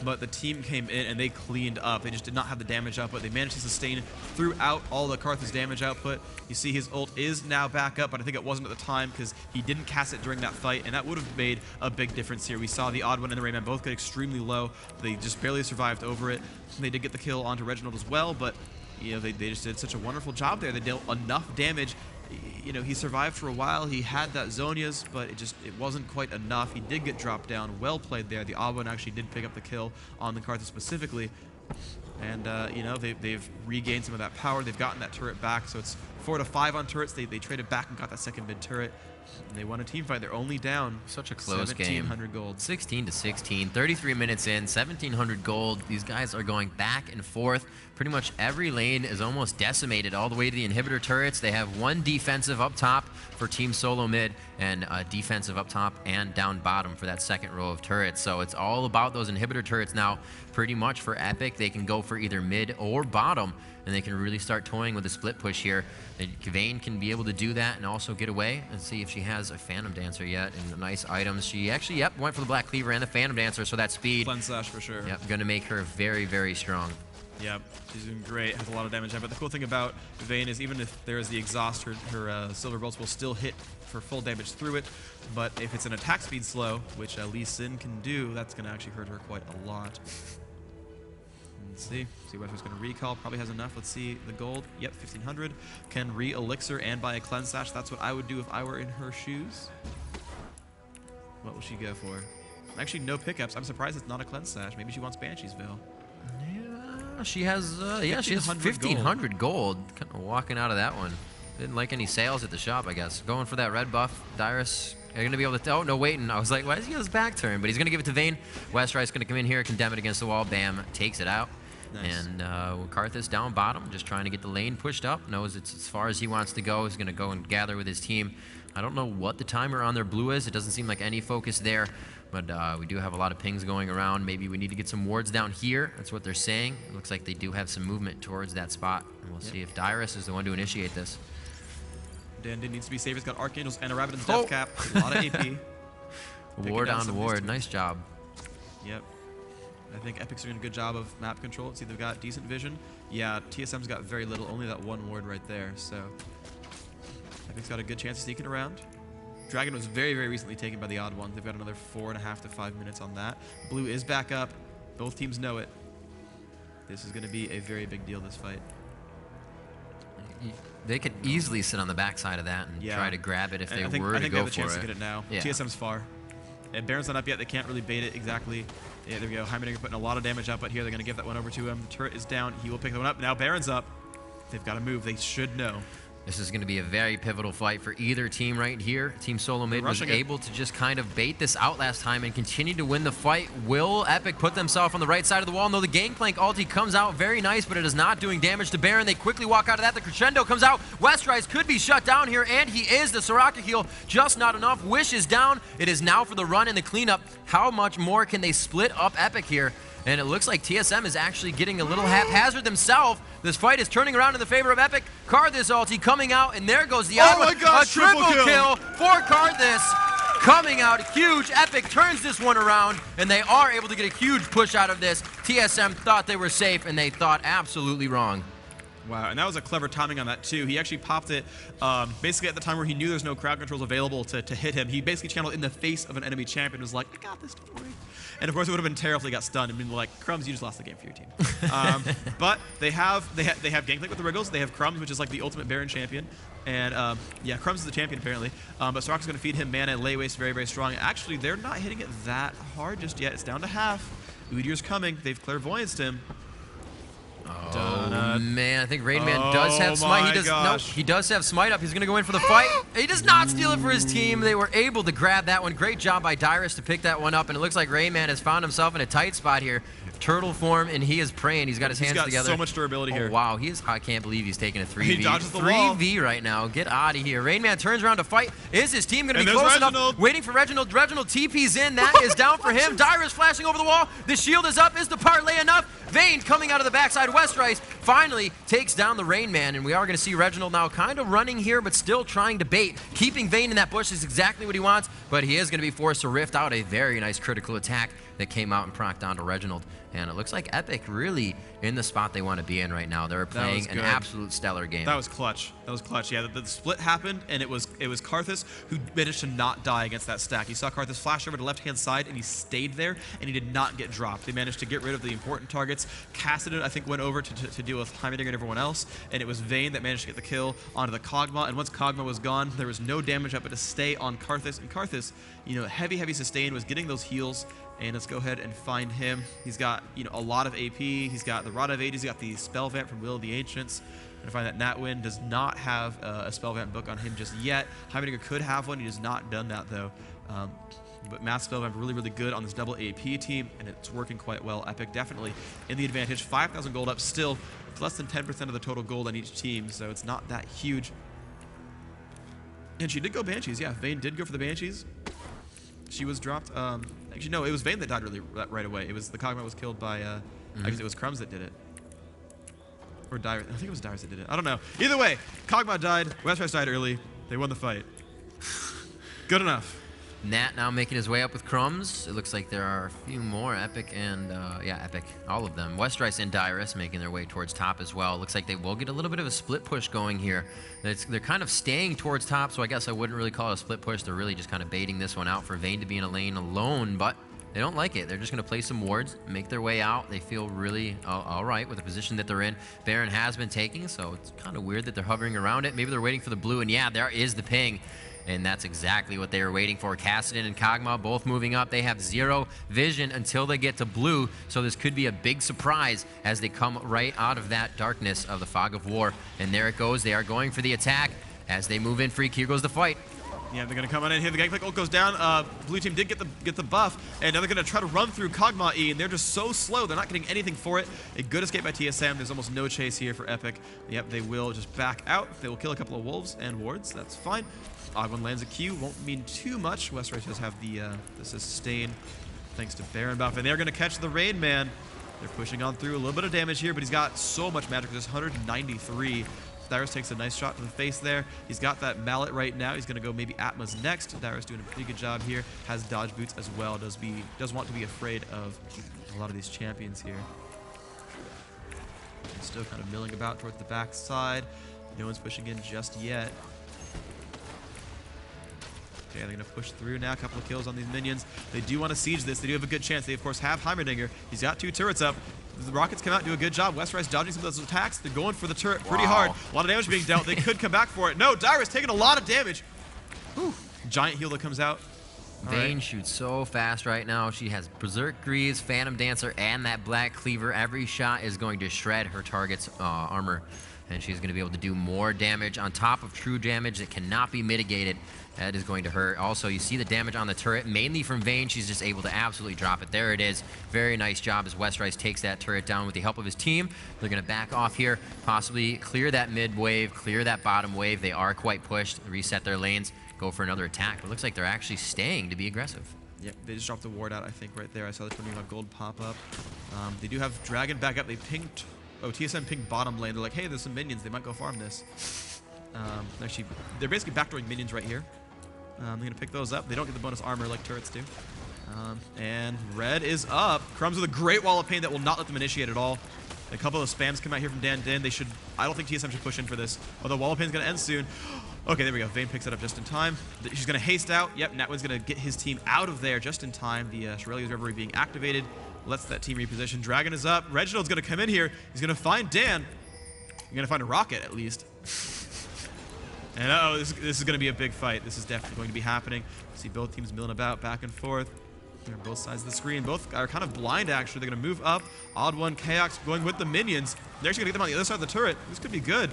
but the team came in and they cleaned up. They just did not have the damage output. They managed to sustain throughout all the Karthus damage output. You see his ult is now back up, but I think it wasn't at the time because he didn't cast it during that fight, and that would have made a big difference here. We saw the Odd One and the Rayman both get extremely low. They just barely survived over it. They did get the kill onto Reginald as well, but you know they just did such a wonderful job there. They dealt enough damage. You know, he survived for a while. He had that Zhonya's, but it wasn't quite enough. He did get dropped down. Well played there. The Odd One actually did pick up the kill on the Karthus specifically. And, you know, they've regained some of that power. They've gotten that turret back. So it's 4-5 on turrets. They traded back and got that second mid turret. And they won a team fight. They're only down such a close 1,700 game. gold. 16-16, 33 minutes in, 1,700 gold. These guys are going back and forth. Pretty much every lane is almost decimated all the way to the inhibitor turrets. They have one defensive up top for Team Solo Mid and a defensive up top and down bottom for that second row of turrets. So it's all about those inhibitor turrets now pretty much for Epik. They can go for either mid or bottom, and they can really start toying with a split push here. Vayne can be able to do that and also get away and see if she has a Phantom Dancer yet and nice items. She actually, went for the Black Cleaver and the Phantom Dancer, so that speed. Cleanse Slash for sure. Yep, going to make her very, very strong. Yep, she's doing great, has a lot of damage. But the cool thing about Vayne is even if there is the exhaust, her Silver Bolts will still hit for full damage through it. But if it's an attack speed slow, which Lee Sin can do, that's going to actually hurt her quite a lot. Let's see what she's going to recall. Probably has enough. Let's see the gold. Yep, 1,500. Can re-elixir and buy a Cleanse Sash. That's what I would do if I were in her shoes. What will she go for? Actually, no pickups. I'm surprised it's not a Cleanse Sash. Maybe she wants Banshee's Veil. Yeah, she has 1,500 gold. Kind of walking out of that one. Didn't like any sales at the shop, I guess. Going for that red buff. Dyrus, are you going to be able to... Oh, no, waiting. I was like, why does he get his back turn? But he's going to give it to Vayne. Westrice going to come in here, condemn it against the wall. Bam, takes it out. Nice. And Karthus down bottom, just trying to get the lane pushed up. Knows it's as far as he wants to go. He's going to go and gather with his team. I don't know what the timer on their blue is. It doesn't seem like any focus there. But we do have a lot of pings going around. Maybe we need to get some wards down here. That's what they're saying. It looks like they do have some movement towards that spot. And we'll see if Dyrus is the one to initiate this. Dandin needs to be safe. He's got Archangels and a Rabbiton's Death Cap. A lot of AP. Ward on ward. Nice job. Yep. I think Epic's doing a good job of map control. See, they've got decent vision. Yeah, TSM's got very little, only that one ward right there. So Epic's got a good chance of sneaking around. Dragon was very, very recently taken by the odd one. They've got another 4.5 to 5 minutes on that. Blue is back up. Both teams know it. This is going to be a very big deal, this fight. They could easily sit on the backside of that and try to grab it if they were to go for it. I think they have a chance to get it now. Yeah. TSM's far. And Baron's not up yet. They can't really bait it exactly. Yeah, there we go. Heimerdinger putting a lot of damage out, but here they're going to give that one over to him. The turret is down. He will pick that one up. Now Baron's up. They've got to move. They should know. This is going to be a very pivotal fight for either team right here. Team Solo Mid was able to just kind of bait this out last time and continue to win the fight. Will Epic put themselves on the right side of the wall? No, the Gangplank ulti comes out very nice, but it is not doing damage to Baron. They quickly walk out of that. The Crescendo comes out. Westrise could be shut down here, and he is. The Soraka heal, just not enough. Wish is down. It is now for the run and the cleanup. How much more can they split up Epic here? And it looks like TSM is actually getting a little haphazard themselves. This fight is turning around in the favor of Epic. Karthus ulti coming out, and there goes the Oh my gosh, a triple kill for Karthus. Coming out huge. Epic turns this one around, and they are able to get a huge push out of this. TSM thought they were safe, and they thought absolutely wrong. Wow, and that was a clever timing on that, too. He actually popped it basically at the time where he knew there's no crowd controls available to hit him. He basically channeled in the face of an enemy champion and was like, I got this, don't worry. And of course, it would have been terrible if he got stunned and been like, Crumbs, you just lost the game for your team. But they have Gangplank with the Wriggles. They have Crumbs, which is like the ultimate Baron champion. And yeah, Crumbs is the champion, apparently. But Soraka's going to feed him mana. Lay Waste very, very strong. Actually, they're not hitting it that hard just yet. It's down to half. Udyr's coming. They've clairvoyanced him. Oh, man, I think Rain Man does have Smite. He does have Smite up. He's going to go in for the fight. He does not steal it for his team. They were able to grab that one. Great job by Dyrus to pick that one up, and it looks like Rain Man has found himself in a tight spot here. Turtle form, and he is praying. He's got his hands together. He's got so much durability here. Wow, I can't believe he's taking a 3v. He dodges the wall. 3v right now. Get out of here. Rain Man turns around to fight. Is his team going to be close enough? Waiting for Reginald. Reginald TP's in. That is down for him. Dyrus flashing over the wall. The shield is up. Is the parlay enough? Vayne coming out of the backside. Westrise finally takes down the Rain Man, and we are going to see Reginald now kind of running here, but still trying to bait. Keeping Vayne in that bush is exactly what he wants, but he is going to be forced to rift out a very nice critical attack that came out and procced onto Reginald. And it looks like Epic really in the spot they want to be in right now. They're playing an absolute stellar game. That was clutch. That was clutch. Yeah, the split happened, and it was Karthus who managed to not die against that stack. You saw Karthus flash over to the left-hand side, and he stayed there, and he did not get dropped. They managed to get rid of the important targets. Kassadin, I think, went over to deal with Heimerdinger and everyone else, and it was Vayne that managed to get the kill onto the Kog'Maw. And once Kog'Maw was gone, there was no damage up but to stay on Karthus. And Karthus, you know, heavy sustain, was getting those heals. And let's go ahead and find him. He's got, you know, a lot of AP. He's got the Rod of Ages. He's got the Spell Vamp from Will of the Ancients. And I find that Natwin does not have a Spell Vamp book on him just yet. Heimerdinger could have one. He has not done that, though. But Mass Spell Vamp really, really good on this double AP team, and it's working quite well. Epic definitely in the advantage. 5,000 gold up still. It's less than 10% of the total gold on each team, so it's not that huge. And she did go Banshees. Yeah, Vayne did go for the Banshees. She was dropped. Actually, no, it was Vayne that died right away. It was the Kog'Maw was killed by. I guess it was Crumbs that did it, or Dyrus. I think it was Dyrus that did it. I don't know. Either way, Kog'Maw died. Westrise died early. They won the fight. Good enough. Nat now making his way up with Crumbs. It looks like there are a few more. Epic and, yeah, Epic. All of them. Westrise and Dyrus making their way towards top as well. Looks like they will get a little bit of a split push going here. They're kind of staying towards top, so I guess I wouldn't really call it a split push. They're really just kind of baiting this one out for Vayne to be in a lane alone, but they don't like it. They're just going to play some wards, make their way out. They feel really all right with the position that they're in. Baron has been taking, so it's kind of weird that they're hovering around it. Maybe they're waiting for the blue, and yeah, there is the ping. And that's exactly what they were waiting for. Kassadin and Kog'Maw both moving up. They have zero vision until they get to blue, so this could be a big surprise as they come right out of that darkness of the Fog of War. And there it goes. They are going for the attack as they move in. Freak, here goes the fight. Yeah, they're going to come on in here. The Gangplank ult goes down. Blue team did get the buff, and now they're going to try to run through Kog'Maw E, and they're just so slow. They're not getting anything for it. A good escape by TSM. There's almost no chase here for Epic. Yep, they will just back out. They will kill a couple of wolves and wards. That's fine. Ogwin lands a Q. Won't mean too much. Westrise does have the sustain thanks to Baron buff, and they're going to catch the Rain Man. They're pushing on through. A little bit of damage here, but he's got so much magic. There's 193. Dyrus takes a nice shot to the face there. He's got that mallet right now. He's going to go maybe Atma's next. Dyrus doing a pretty good job here. Has dodge boots as well. Does want to be afraid of a lot of these champions here. Still kind of milling about towards the back side. No one's pushing in just yet. Okay, they're going to push through now. A couple of kills on these minions. They do want to siege this. They do have a good chance. They, of course, have Heimerdinger. He's got 2 turrets up. The Rockets come out, do a good job. Westrise dodging some of those attacks. They're going for the turret pretty hard. A lot of damage being dealt. They could come back for it. No, Dyrus taking a lot of damage. Whew. Giant heal that comes out. Vayne shoots so fast right now. She has Berserk Greaves, Phantom Dancer, and that Black Cleaver. Every shot is going to shred her target's armor, and she's going to be able to do more damage on top of true damage that cannot be mitigated. That is going to hurt. Also, you see the damage on the turret, mainly from Vayne. She's just able to absolutely drop it. There it is. Very nice job as Westrise takes that turret down with the help of his team. They're going to back off here, possibly clear that mid wave, clear that bottom wave. They are quite pushed, reset their lanes, go for another attack. But it looks like they're actually staying to be aggressive. Yep, they just dropped the ward out, I think, right there. I saw the 25 gold pop up. They do have Dragon back up. They pinged... Oh, TSM pinged bottom lane. They're like, hey, there's some minions. They might go farm this. Actually, they're basically backdooring minions right here. They're going to pick those up. They don't get the bonus armor like turrets do. And red is up. Crumbs with a great wall of pain that will not let them initiate at all. A couple of spams come out here from Dan Din. They should... I don't think TSM should push in for this. Although wall of pain is going to end soon. Okay, there we go. Vayne picks it up just in time. She's going to haste out. Yep, Natwin's going to get his team out of there just in time. The Shurelya's Reverie being activated. Lets that team reposition. Dragon is up. Reginald's going to come in here. He's going to find Dan. He's going to find a rocket, at least. And uh-oh, this is going to be a big fight. This is definitely going to be happening. See both teams milling about back and forth. They're on both sides of the screen. Both are kind of blind, actually. They're going to move up. Odd one, Chaos going with the minions. They're actually going to get them on the other side of the turret. This could be good.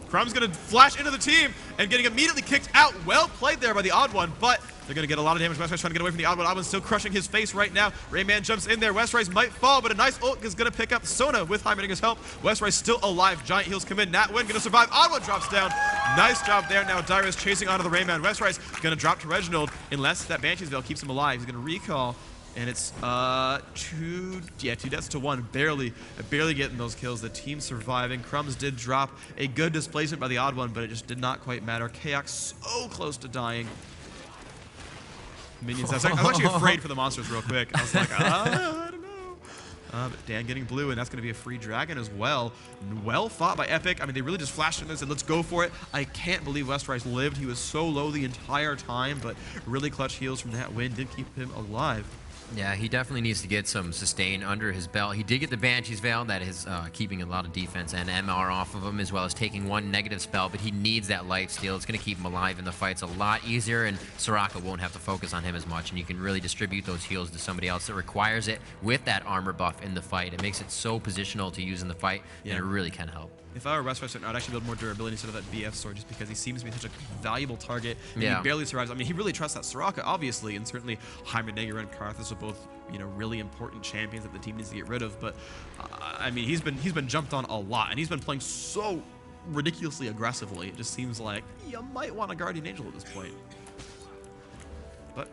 Crumb's going to flash into the team and getting immediately kicked out. Well played there by the Odd One, but they're going to get a lot of damage. Westrise trying to get away from the Odd One. Odd One's still crushing his face right now. Rayman jumps in there. Westrise might fall, but a nice ult is going to pick up Sona with Heimerdinger's help. Westrise still alive. Giant heals come in. Natwin going to survive. Odd One drops down. Nice job there. Now Dyrus chasing onto the Rayman. Westrise going to drop to Reginald unless that Banshee's Veil keeps him alive. He's going to recall. And it's 2 deaths to 1. Barely getting those kills. The team surviving. Crumbs did drop a good displacement by the Odd One, but it just did not quite matter. Chaos so close to dying. Minions. I was actually afraid for the monsters real quick. I was like, I don't know. But Dan getting blue, and that's going to be a free dragon as well. Well fought by Epik. I mean, they really just flashed in there and said, let's go for it. I can't believe Westrise lived. He was so low the entire time, but really clutch heals from that win did keep him alive. Yeah, he definitely needs to get some sustain under his belt. He did get the Banshee's Veil. That is keeping a lot of defense and MR off of him, as well as taking 1 negative spell, but he needs that life steal. It's going to keep him alive in the fights a lot easier, and Soraka won't have to focus on him as much, and you can really distribute those heals to somebody else that requires it with that armor buff in the fight. It makes it so positional to use in the fight, and it really can help. If I were Westrise, I'd actually build more durability instead of that BF sword, just because he seems to be such a valuable target. And he barely survives. I mean, he really trusts that Soraka, obviously, and certainly Heimerdinger and Karthus are both, really important champions that the team needs to get rid of. But I mean, he's been jumped on a lot, and he's been playing so ridiculously aggressively. It just seems like you might want a Guardian Angel at this point. But,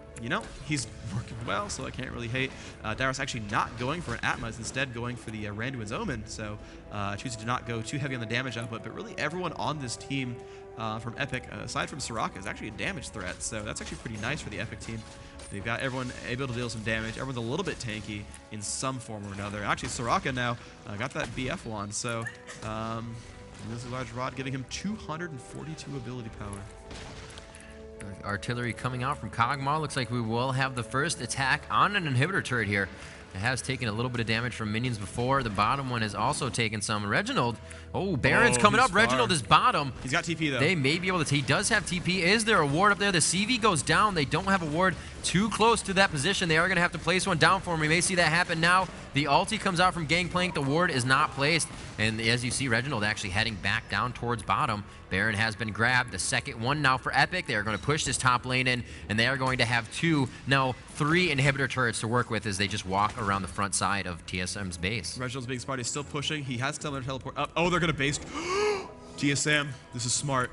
he's working well, so I can't really hate. Dyrus actually not going for an Atma, instead going for the Randuin's Omen, so choosing to not go too heavy on the damage output. But really, everyone on this team from Epik, aside from Soraka, is actually a damage threat, so that's actually pretty nice for the Epik team. They've got everyone able to deal some damage. Everyone's a little bit tanky in some form or another. Actually, Soraka now got that BF wand, so this is a large rod, giving him 242 ability power. Artillery coming out from Kog'Maw. Looks like we will have the first attack on an inhibitor turret here. It has taken a little bit of damage from minions before. The bottom one has also taken some. Reginald. Oh, Baron's coming up. Reginald is bottom. He's got TP, though. They may be able to. He does have TP. Is there a ward up there? The CV goes down. They don't have a ward too close to that position. They are going to have to place one down for him. We may see that happen now. The ulti comes out from Gangplank. The ward is not placed. And as you see, Reginald actually heading back down towards bottom. Baron has been grabbed. The second one now for Epik. They are going to push this top lane in, and they are going to have 3 inhibitor turrets to work with as they just walk around the front side of TSM's base. Reginald's being smart. He's still pushing. He has to teleport up. Oh, they're going to base. TSM, this is smart.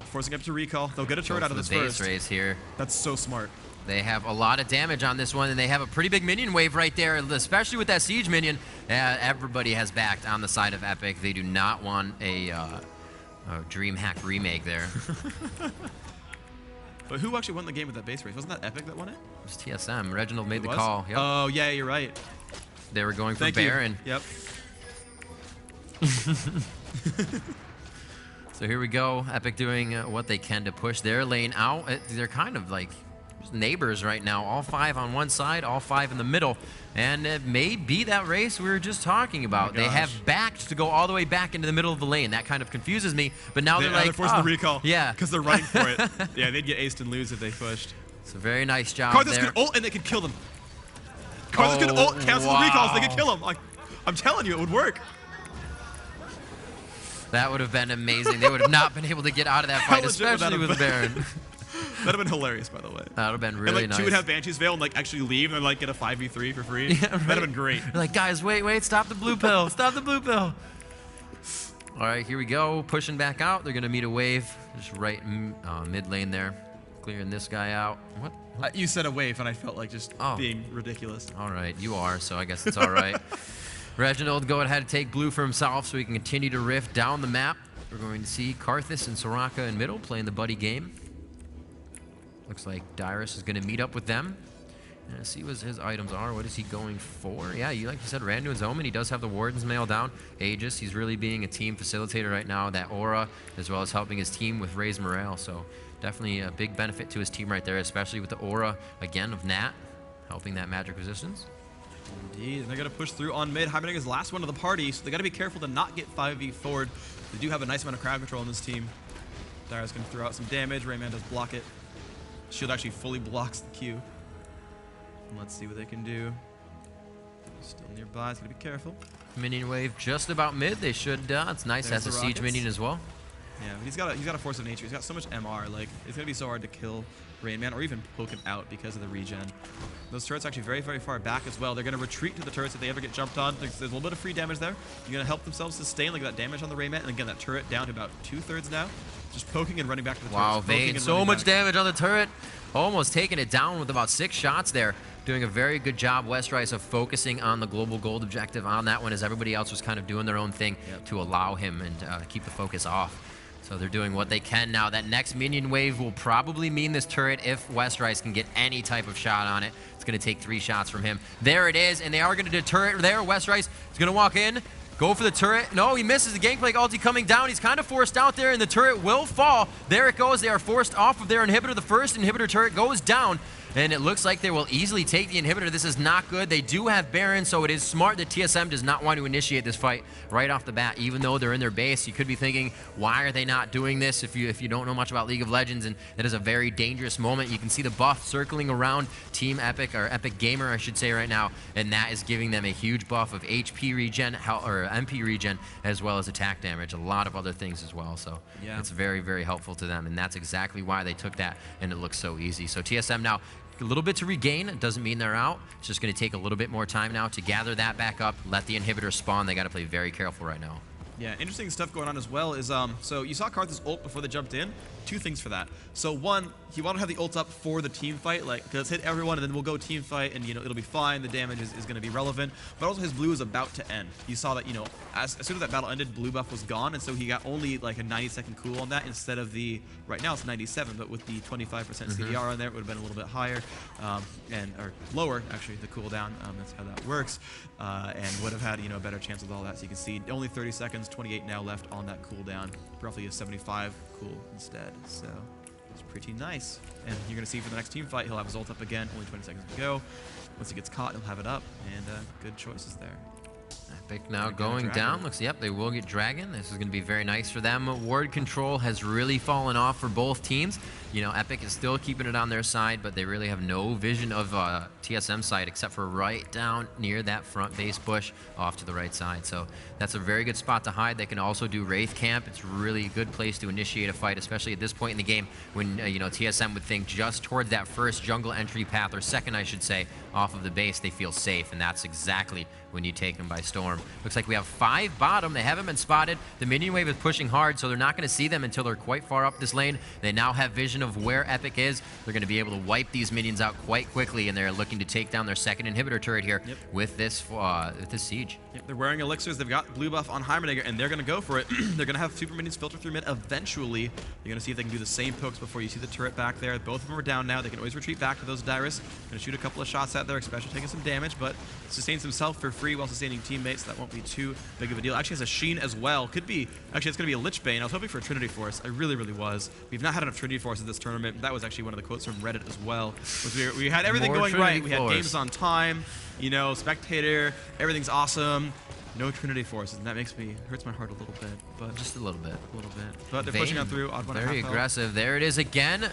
Forcing up to recall. They'll get a turret out of this base first. race here. That's so smart. They have a lot of damage on this one, and they have a pretty big minion wave right there, especially with that siege minion. Everybody has backed on the side of Epik. They do not want a DreamHack remake there. But who actually won the game with that base race? Wasn't that Epik that won it? It was TSM. Reginald made the was? call. Yep. Oh, yeah, you're right. They were going for Thank you. Baron. Yep. So here we go. Epik doing what they can to push their lane out. They're kind of like neighbors right now. All 5 on one side, all 5 in the middle. And it may be that race we were just talking about. They have backed to go all the way back into the middle of the lane. That kind of confuses me. But now they're like, they're forcing the recall. Yeah. Because they're running for it. Yeah, they'd get aced and lose if they pushed. It's a very nice job Karthus there. could ult and they could kill them. Karthus could ult, cancel the recalls, they could kill them. I'm telling you, it would work. That would have been amazing. They would have not been able to get out of that fight, especially with Baron. That'd have been hilarious, by the way. That would have been really and, nice. Two would have Banshee's Veil and actually leave and get a 5v3 for free. Yeah, right. That'd have been great. They're like, guys, wait, stop the blue pill. Stop the blue pill. All right, here we go. Pushing back out. They're going to meet a wave. Just right mid lane there. Clearing this guy out. What? You said a wave, and I felt like just being ridiculous. All right, you are, so I guess it's all right. Reginald go ahead to take blue for himself so he can continue to rift down the map. We're going to see Karthus and Soraka in middle playing the buddy game. Looks like Dyrus is going to meet up with them. And see what his items are. What is he going for? Yeah, like you said, Randu and Zoman. He does have the Warden's Mail down. Aegis, he's really being a team facilitator right now. That aura, as well as helping his team with raise morale. So definitely a big benefit to his team right there, especially with the aura, again, of Nat, helping that magic resistance. Indeed, and they're going to push through on mid. Heimerdinger is the last one of the party, so they got to be careful to not get 5v forward. They do have a nice amount of crowd control in this team. Dyrus going to throw out some damage. Rayman does block it. Shield actually fully blocks the Q. And let's see what they can do. Still nearby, he's going to be careful. Minion wave just about mid. They should, it's nice as a siege minion as well. Yeah, but he's got a force of nature. He's got so much MR. Like, it's going to be so hard to kill Rainman or even poke him out because of the regen. Those turrets are actually very, very far back as well. They're going to retreat to the turrets if they ever get jumped on. There's a little bit of free damage there. You're going to help themselves sustain that damage on the Rayman. And again, that turret down to about 2/3 now. Just poking and running back to the turret. Wow, Vayne, so much damage on the turret. Almost taking it down with about 6 shots there. Doing a very good job, Westrice, of focusing on the global gold objective on that one as everybody else was kind of doing their own thing to allow him and keep the focus off. So they're doing what they can now. That next minion wave will probably mean this turret, if Westrice can get any type of shot on it, it's going to take 3 shots from him. There it is, and they are going to deter it there. Westrice is going to walk in, go for the turret. No, he misses the Gangplank ulti coming down. He's kind of forced out there, and the turret will fall. There it goes. They are forced off of their inhibitor. The first inhibitor turret goes down. And it looks like they will easily take the inhibitor. This is not good. They do have Baron, so it is smart that TSM does not want to initiate this fight right off the bat, even though they're in their base. You could be thinking, why are they not doing this if you don't know much about League of Legends? And that is a very dangerous moment. You can see the buff circling around Team Epik, or Epic Gamer, I should say right now, and that is giving them a huge buff of HP regen, or MP regen, as well as attack damage. A lot of other things as well, so it's very, very helpful to them, and that's exactly why they took that, and it looks so easy. So TSM now, a little bit to regain. It doesn't mean they're out. It's just going to take a little bit more time now to gather that back up, let the inhibitor spawn. They got to play very careful right now. Yeah, interesting stuff going on as well is, so you saw Karthus ult before they jumped in. 2 things for that. So one, you want to have the ult up for the team fight, like, let's hit everyone and then we'll go team fight and, it'll be fine. The damage is going to be relevant. But also his blue is about to end. You saw that, as soon as that battle ended, blue buff was gone, and so he got only like a 90-second cool on that instead of the, right now it's 97, but with the 25% CDR on there, it would have been a little bit higher, or lower, actually, the cooldown. That's how that works. And would have had, a better chance with all that. So you can see only 30 seconds, 28 now left on that cooldown. Roughly a 75 cool instead. So it's pretty nice. And you're going to see for the next team fight, he'll have his ult up again. Only 20 seconds to go. Once he gets caught, he'll have it up. And good choices there. Epik now going down. Looks, yep, they will get Dragon. This is going to be very nice for them. Ward control has really fallen off for both teams. Epik is still keeping it on their side, but they really have no vision of TSM side except for right down near that front base bush off to the right side. So that's a very good spot to hide. They can also do Wraith Camp. It's really a good place to initiate a fight, especially at this point in the game when, TSM would think just towards that first jungle entry path, or second, I should say, off of the base, they feel safe, and that's exactly when you take them by storm. storm. Looks like we have 5 bottom. They haven't been spotted. The minion wave is pushing hard, so they're not going to see them until they're quite far up this lane. They now have vision of where Epik is. They're going to be able to wipe these minions out quite quickly, and they're looking to take down their second inhibitor turret here with this siege. Yep, they're wearing elixirs. They've got blue buff on Heimerdinger, and they're going to go for it. They're going to have super minions filter through mid eventually. You're going to see if they can do the same pokes before you see the turret back there. Both of them are down now. They can always retreat back to those Dyrus. Going to shoot a couple of shots at there, especially taking some damage, but sustains himself for free while sustaining teammates. That won't be too big of a deal. Actually has a Sheen as well. Could be, actually it's going to be a Lich Bane. I was hoping for a Trinity Force. I really, really was. We've not had enough Trinity Forces this tournament. That was actually one of the quotes from Reddit as well. We had everything going right. We had games on time, you know, spectator, everything's awesome. No Trinity Forces, and that hurts my heart a little bit, but just a little bit. But they're pushing on through. Very aggressive. There it is again.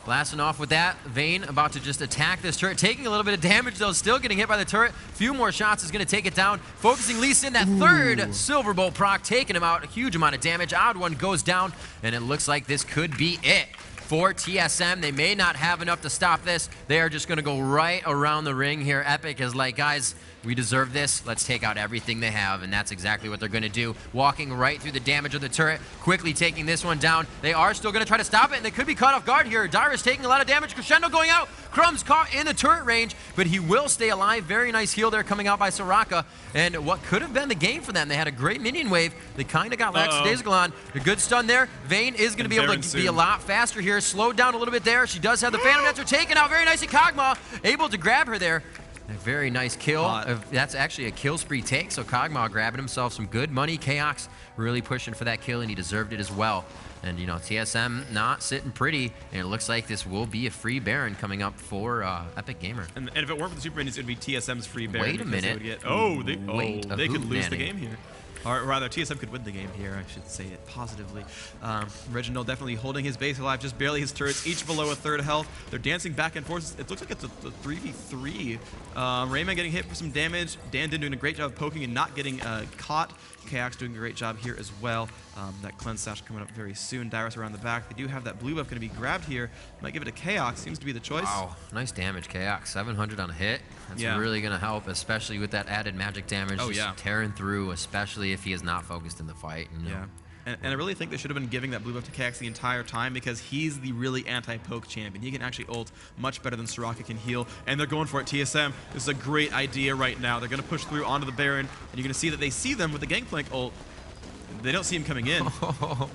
Blasting off with that. Vayne about to just attack this turret. Taking a little bit of damage, though. Still getting hit by the turret. Few more shots is going to take it down. Focusing Lee Sin. That third Silver Bolt proc. Taking him out. A huge amount of damage. Odd One goes down. And it looks like this could be it for TSM. They may not have enough to stop this. They are just going to go right around the ring here. Epik is like, guys, we deserve this. Let's take out everything they have, and that's exactly what they're going to do. Walking right through the damage of the turret, quickly taking this one down. They are still going to try to stop it, and they could be caught off guard here. Dyrus taking a lot of damage. Crescendo going out. Crumbs caught in the turret range, but he will stay alive. Very nice heal there coming out by Soraka, and what could have been the game for them. They had a great minion wave. They kind of got lackadaisical on. A good stun there. Vayne is going to be able to be a lot faster here. Slowed down a little bit there. She does have the Phantom Dancer taken out very nicely. Kog'Maw able to grab her there. A very nice kill. That's actually a kill spree take, so Kog'Maw grabbing himself some good money. Chaos really pushing for that kill, and he deserved it as well. And, you know, TSM not sitting pretty, and it looks like this will be a free Baron coming up for Epic Gamer. And if it weren't for the Super Minions, it would be TSM's free Baron. Wait a minute. They could lose the game here. Or rather, TSM could win the game here, I should say it positively. Reginald definitely holding his base alive, just barely his turrets, each below a third health. They're dancing back and forth. It looks like it's a 3v3. Rayman getting hit for some damage. Dandin doing a great job of poking and not getting caught. Chaos doing a great job here as well. That cleanse sash coming up very soon. Dyrus around the back. They do have that blue buff going to be grabbed here. Might give it to Chaos. Seems to be the choice. Wow, nice damage, Chaos. 700 on a hit. That's really going to help, especially with that added magic damage. Tearing through, especially if he is not focused in the fight. You know. And I really think they should have been giving that blue buff to Chaos the entire time, because he's the really anti-poke champion. He can actually ult much better than Soraka can heal, and they're going for it. TSM, this is a great idea right now. They're going to push through onto the Baron, and you're going to see that they see them with the Gangplank ult. They don't see him coming in. Oh,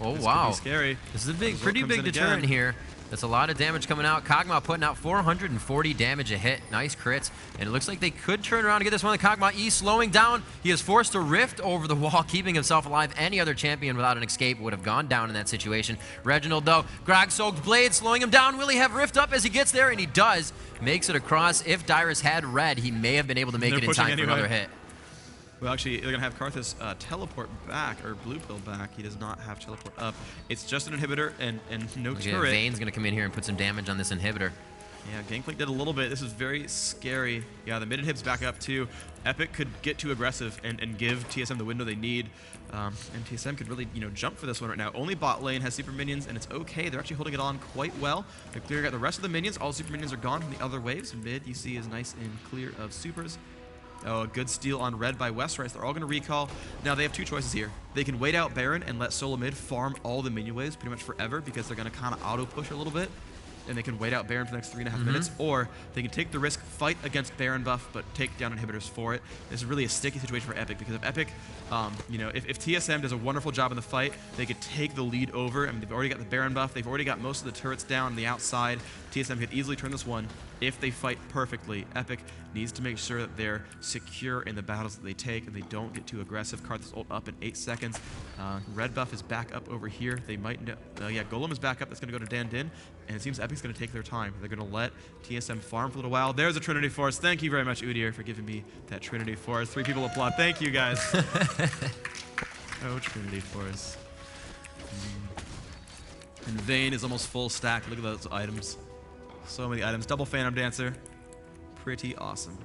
this wow. could be scary. This is a pretty big deterrent here. That's a lot of damage coming out. Kog'Maw putting out 440 damage a hit. Nice crits. And it looks like they could turn around and get this one. The Kog'Maw E slowing down. He is forced to rift over the wall, keeping himself alive. Any other champion without an escape would have gone down in that situation. Reginald, though, Grog-soaked blade slowing him down. Will he have rift up as he gets there? And he does. Makes it across. If Dyrus had red, he may have been able to make it in time for another hit. Well, actually, they're going to have Karthus teleport back, or blue pill back. He does not have teleport up. It's just an inhibitor and no turret. Vayne's going to come in here and put some damage on this inhibitor. Yeah, Gangplank did a little bit. This is very scary. Yeah, the mid inhib's back up too. Epic could get too aggressive and give TSM the window they need. And TSM could really, jump for this one right now. Only bot lane has super minions, and it's okay. They're actually holding it on quite well. They're clearing out the rest of the minions. All super minions are gone from the other waves. Mid, you see, is nice and clear of supers. Oh, a good steal on red by Westrice. They're all going to recall. Now, they have two choices here. They can wait out Baron and let solo mid farm all the minion waves pretty much forever, because they're going to kind of auto-push a little bit, and they can wait out Baron for the next 3.5 minutes, or they can take the risk, fight against Baron buff, but take down inhibitors for it. This is really a sticky situation for Epic, because if Epic, if TSM does a wonderful job in the fight, they could take the lead over. I mean, they've already got the Baron buff. They've already got most of the turrets down on the outside. TSM could easily turn this one if they fight perfectly. Epic needs to make sure that they're secure in the battles that they take and they don't get too aggressive. Karthus ult up in 8 seconds. Red buff is back up over here. They might, Golem is back up. That's going to go to Dandin. And it seems Epic's going to take their time. They're going to let TSM farm for a little while. There's a Trinity Force. Thank you very much, Udyr, for giving me that Trinity Force. 3 people applaud. Thank you, guys. Oh, Trinity Force. And Vayne is almost full stack. Look at those items. So many items. Double Phantom Dancer. Pretty awesome.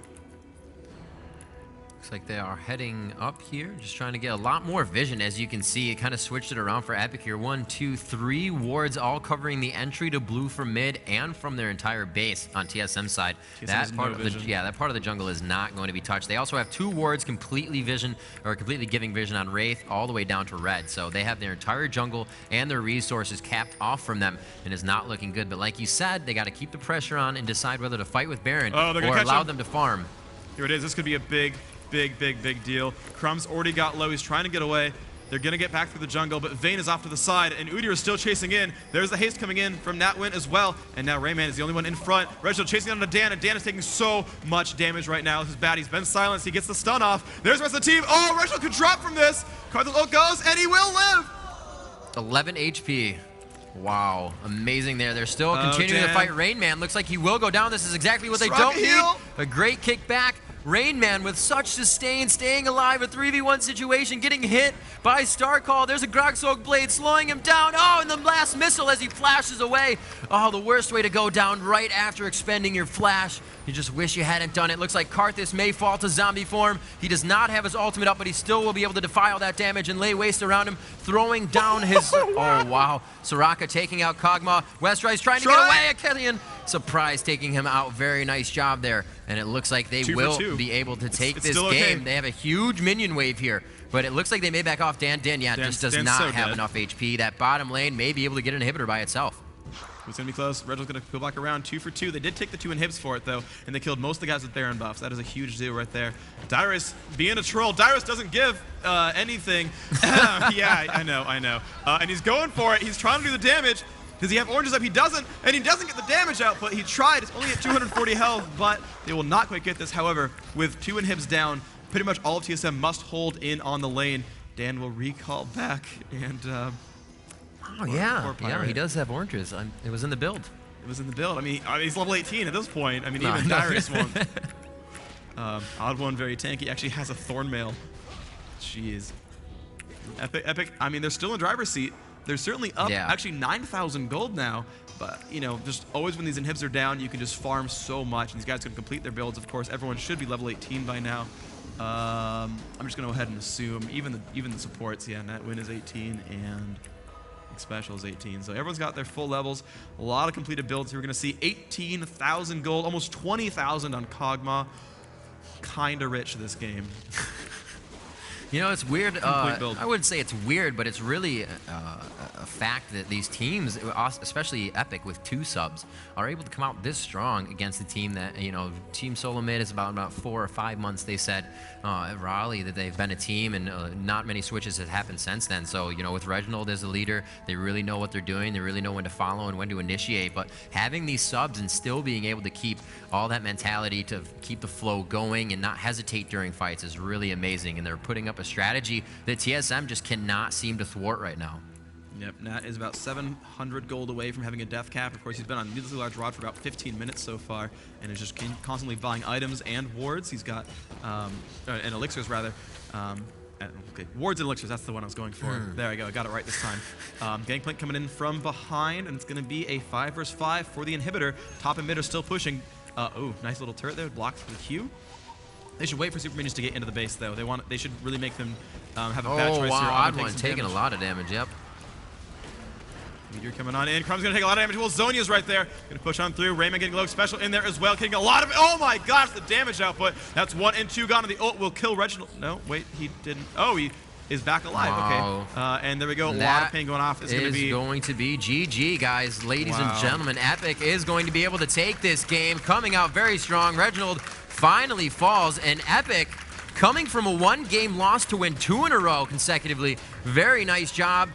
Looks like they are heading up here, just trying to get a lot more vision. As you can see, it kind of switched it around for Epik here. 1, 2, 3 wards all covering the entry to blue from mid and from their entire base on TSM side. That part of that part of the jungle is not going to be touched. They also have 2 wards completely giving vision on Wraith all the way down to red. So they have their entire jungle and their resources capped off from them, and is not looking good. But like you said, they got to keep the pressure on and decide whether to fight with Baron or allow them to farm. Here it is. This could be a big deal. Crumb's already got low. He's trying to get away. They're going to get back through the jungle, but Vayne is off to the side, and Udyr is still chasing in. There's the haste coming in from Natwin as well, and now Rayman is the only one in front. Reginald chasing down to Dan, and Dan is taking so much damage right now. This is bad. He's been silenced. He gets the stun off. There's the rest of the team. Oh, Reginald could drop from this. Cardinal ult goes, and he will live. 11 HP. Wow, amazing there. They're still continuing to fight Rain Man. Looks like he will go down. This is exactly what they don't need. A great kick back. Rain Man with such sustain, staying alive, a 3v1 situation, getting hit by Starcall. There's a Grogsoak Blade slowing him down. Oh, and the last missile as he flashes away. Oh, the worst way to go down right after expending your flash. You just wish you hadn't done it. Looks like Karthus may fall to zombie form. He does not have his ultimate up, but he still will be able to defy all that damage and lay waste around him, throwing down his... Oh, wow. Soraka taking out Kog'Maw. Westrice trying to get away. Killian Surprise taking him out. Very nice job there. And it looks like they will be able to take this game. They have a huge minion wave here, but it looks like they may back off. Dan just does not have enough HP. That bottom lane may be able to get an inhibitor by itself. It's going to be close. Reginald's going to go back around 2 for 2. They did take the 2 inhibs for it, though, and they killed most of the guys with Baron buffs. That is a huge deal right there. Dyrus being a troll. Dyrus doesn't give anything. Yeah, I know. And he's going for it. He's trying to do the damage. Does he have oranges up? He doesn't, and he doesn't get the damage output. He tried. It's only at 240 health, but they will not quite get this. However, with 2 inhibs down, pretty much all of TSM must hold in on the lane. Dan will recall back, and... oh, yeah, he does have oranges. It was in the build. It was in the build. I mean, he's level 18 at this point. I mean, even Dyrus won't. Odd one, very tanky. Actually has a Thornmail. Jeez. Epik, I mean, they're still in driver's seat. They're certainly up, actually 9,000 gold now. But, you know, just always when these inhibs are down, you can just farm so much. And these guys can complete their builds. Of course, everyone should be level 18 by now. I'm just going to go ahead and assume, even the supports, yeah, Natwin is 18, and... Special is 18. So everyone's got their full levels. A lot of completed builds here. We're going to see 18,000 gold, almost 20,000 on Kog'Maw. Kind of rich this game. You know, it's weird. I wouldn't say it's weird, but it's really a fact that these teams, especially Epik with 2 subs, are able to come out this strong against a team that, you know, Team Solo Mid is about 4 or 5 months, they said, at Raleigh, that they've been a team, and not many switches have happened since then. So, you know, with Reginald as a leader, they really know what they're doing. They really know when to follow and when to initiate. But having these subs and still being able to keep all that mentality to keep the flow going and not hesitate during fights is really amazing. And they're putting up a strategy that TSM just cannot seem to thwart right now. Yep, Nat is about 700 gold away from having a death cap. Of course, he's been on needlessly large rod for about 15 minutes so far, and is just constantly buying items and wards. He's got, and elixirs rather. Okay, wards and elixirs, that's the one I was going for. There I go, I got it right this time. Gangplank coming in from behind, and it's going to be a 5 versus 5 for the inhibitor. Top and mid are still pushing. Oh, nice little turret there, blocked for the Q. They should wait for super minions to get into the base, though. They should really make them have a bad choice here. Odd one taking a lot of damage. Yep. Meteor coming on in. Crumb's gonna take a lot of damage. Well, Zhonya's right there. Gonna push on through. Rayman getting low special in there as well. Getting a lot of. Oh my gosh, the damage output. That's 1 and 2 gone. And the ult will kill Reginald. No, wait, he didn't. Oh, he is back alive. Okay. And there we go. A lot of pain going off. It's going to be GG, guys. Ladies and gentlemen, Epik is going to be able to take this game. Coming out very strong. Reginald finally falls, and Epik, coming from a 1-game loss to win 2 in a row consecutively. Very nice job.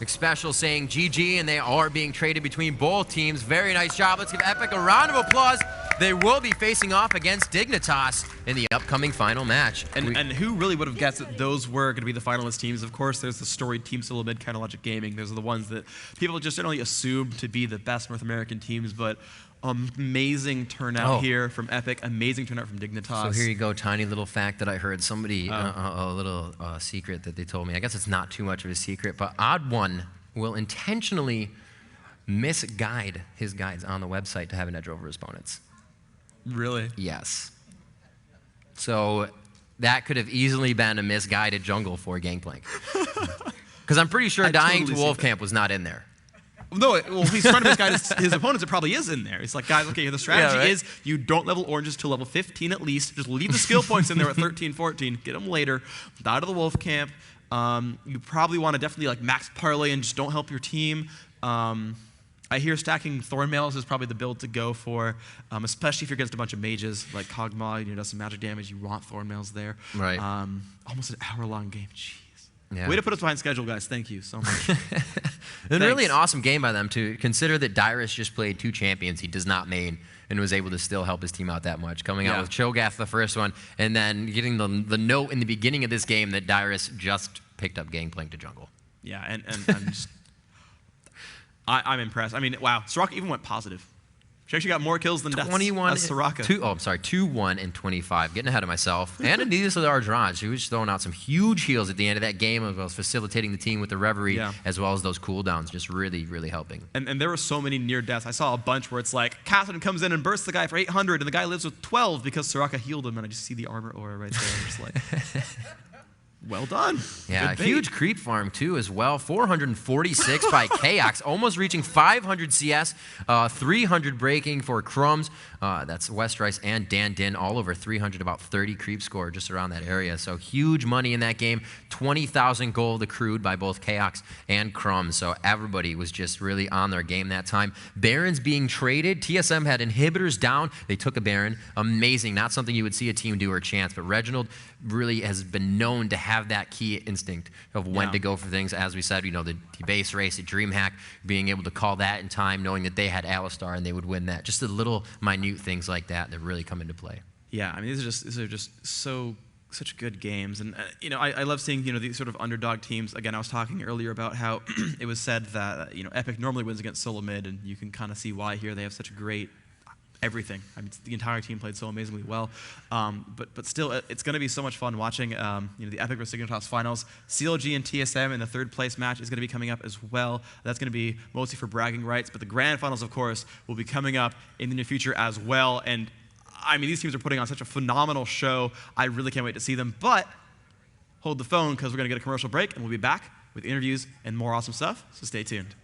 Special saying GG, and they are being traded between both teams. Very nice job. Let's give Epik a round of applause. They will be facing off against Dignitas in the upcoming final match. And who really would have guessed that those were going to be the finalist teams? Of course, there's the storied Team Solo Mid, Logic Gaming. Those are the ones that people just generally assume to be the best North American teams, but amazing turnout here from Epik, amazing turnout from Dignitas. So here you go, tiny little fact that I heard somebody, a little secret that they told me. I guess it's not too much of a secret, but Odd One will intentionally misguide his guides on the website to have an edge over his opponents. Really? Yes. So that could have easily been a misguided jungle for Gangplank. Because I'm pretty sure I dying totally to see Wolf that. Camp was not in there. No, well, if he's trying to misguide his opponents, it probably is in there. It's like, guys, okay, the strategy right? is you don't level oranges till level 15 at least. Just leave the skill points in there at 13, 14. Get them later. Die to the Wolf Camp. You probably want to definitely like max parlay and just don't help your team. I hear stacking Thornmails is probably the build to go for, especially if you're against a bunch of mages like Kog'Maw. Does some magic damage. You want Thornmails there. Right. Almost an hour-long game. Jeez. Yeah. Way to put us behind schedule, guys. Thank you so much. And really an awesome game by them to consider that Dyrus just played 2 champions he does not main and was able to still help his team out that much. Coming out with Cho'Gath the first one, and then getting the note in the beginning of this game that Dyrus just picked up Gangplank to jungle. Yeah, and I'm just, I'm impressed. I mean, wow, Soraka even went positive. She actually got more kills than deaths 21 as Soraka. 2-1 and 25. Getting ahead of myself. And Adidas with Ardraj, who was throwing out some huge heals at the end of that game, as well as facilitating the team with the Reverie, as well as those cooldowns, just really, really helping. And there were so many near deaths. I saw a bunch where it's like, Catherine comes in and bursts the guy for 800, and the guy lives with 12 because Soraka healed him, and I just see the armor aura right there. I'm just like, well done. Yeah, huge creep farm too as well. 446 by Chaos, almost reaching 500 CS, 300 breaking for Crumbs. That's Westrice and Dan Din, all over 300, about 30 creep score just around that area. So huge money in that game. 20,000 gold accrued by both Chaos and Crumbs. So everybody was just really on their game that time. Barons being traded. TSM had inhibitors down. They took a Baron. Amazing. Not something you would see a team do or chance, but Reginald really has been known to have that key instinct of when to go for things. As we said, the base race at DreamHack, being able to call that in time, knowing that they had Alistar and they would win that. Just the little minute things like that really come into play. Yeah, I mean, these are just such good games. And, I love seeing, these sort of underdog teams. Again, I was talking earlier about how it was said that, Epik normally wins against solo mid, and you can kind of see why here. They have such a great everything. I mean, the entire team played so amazingly well. But still, it's going to be so much fun watching the Epik vs Signitas finals. CLG and TSM in the 3rd place match is going to be coming up as well. That's going to be mostly for bragging rights. But the grand finals, of course, will be coming up in the near future as well. And I mean, these teams are putting on such a phenomenal show. I really can't wait to see them. But hold the phone because we're going to get a commercial break, and we'll be back with interviews and more awesome stuff. So stay tuned.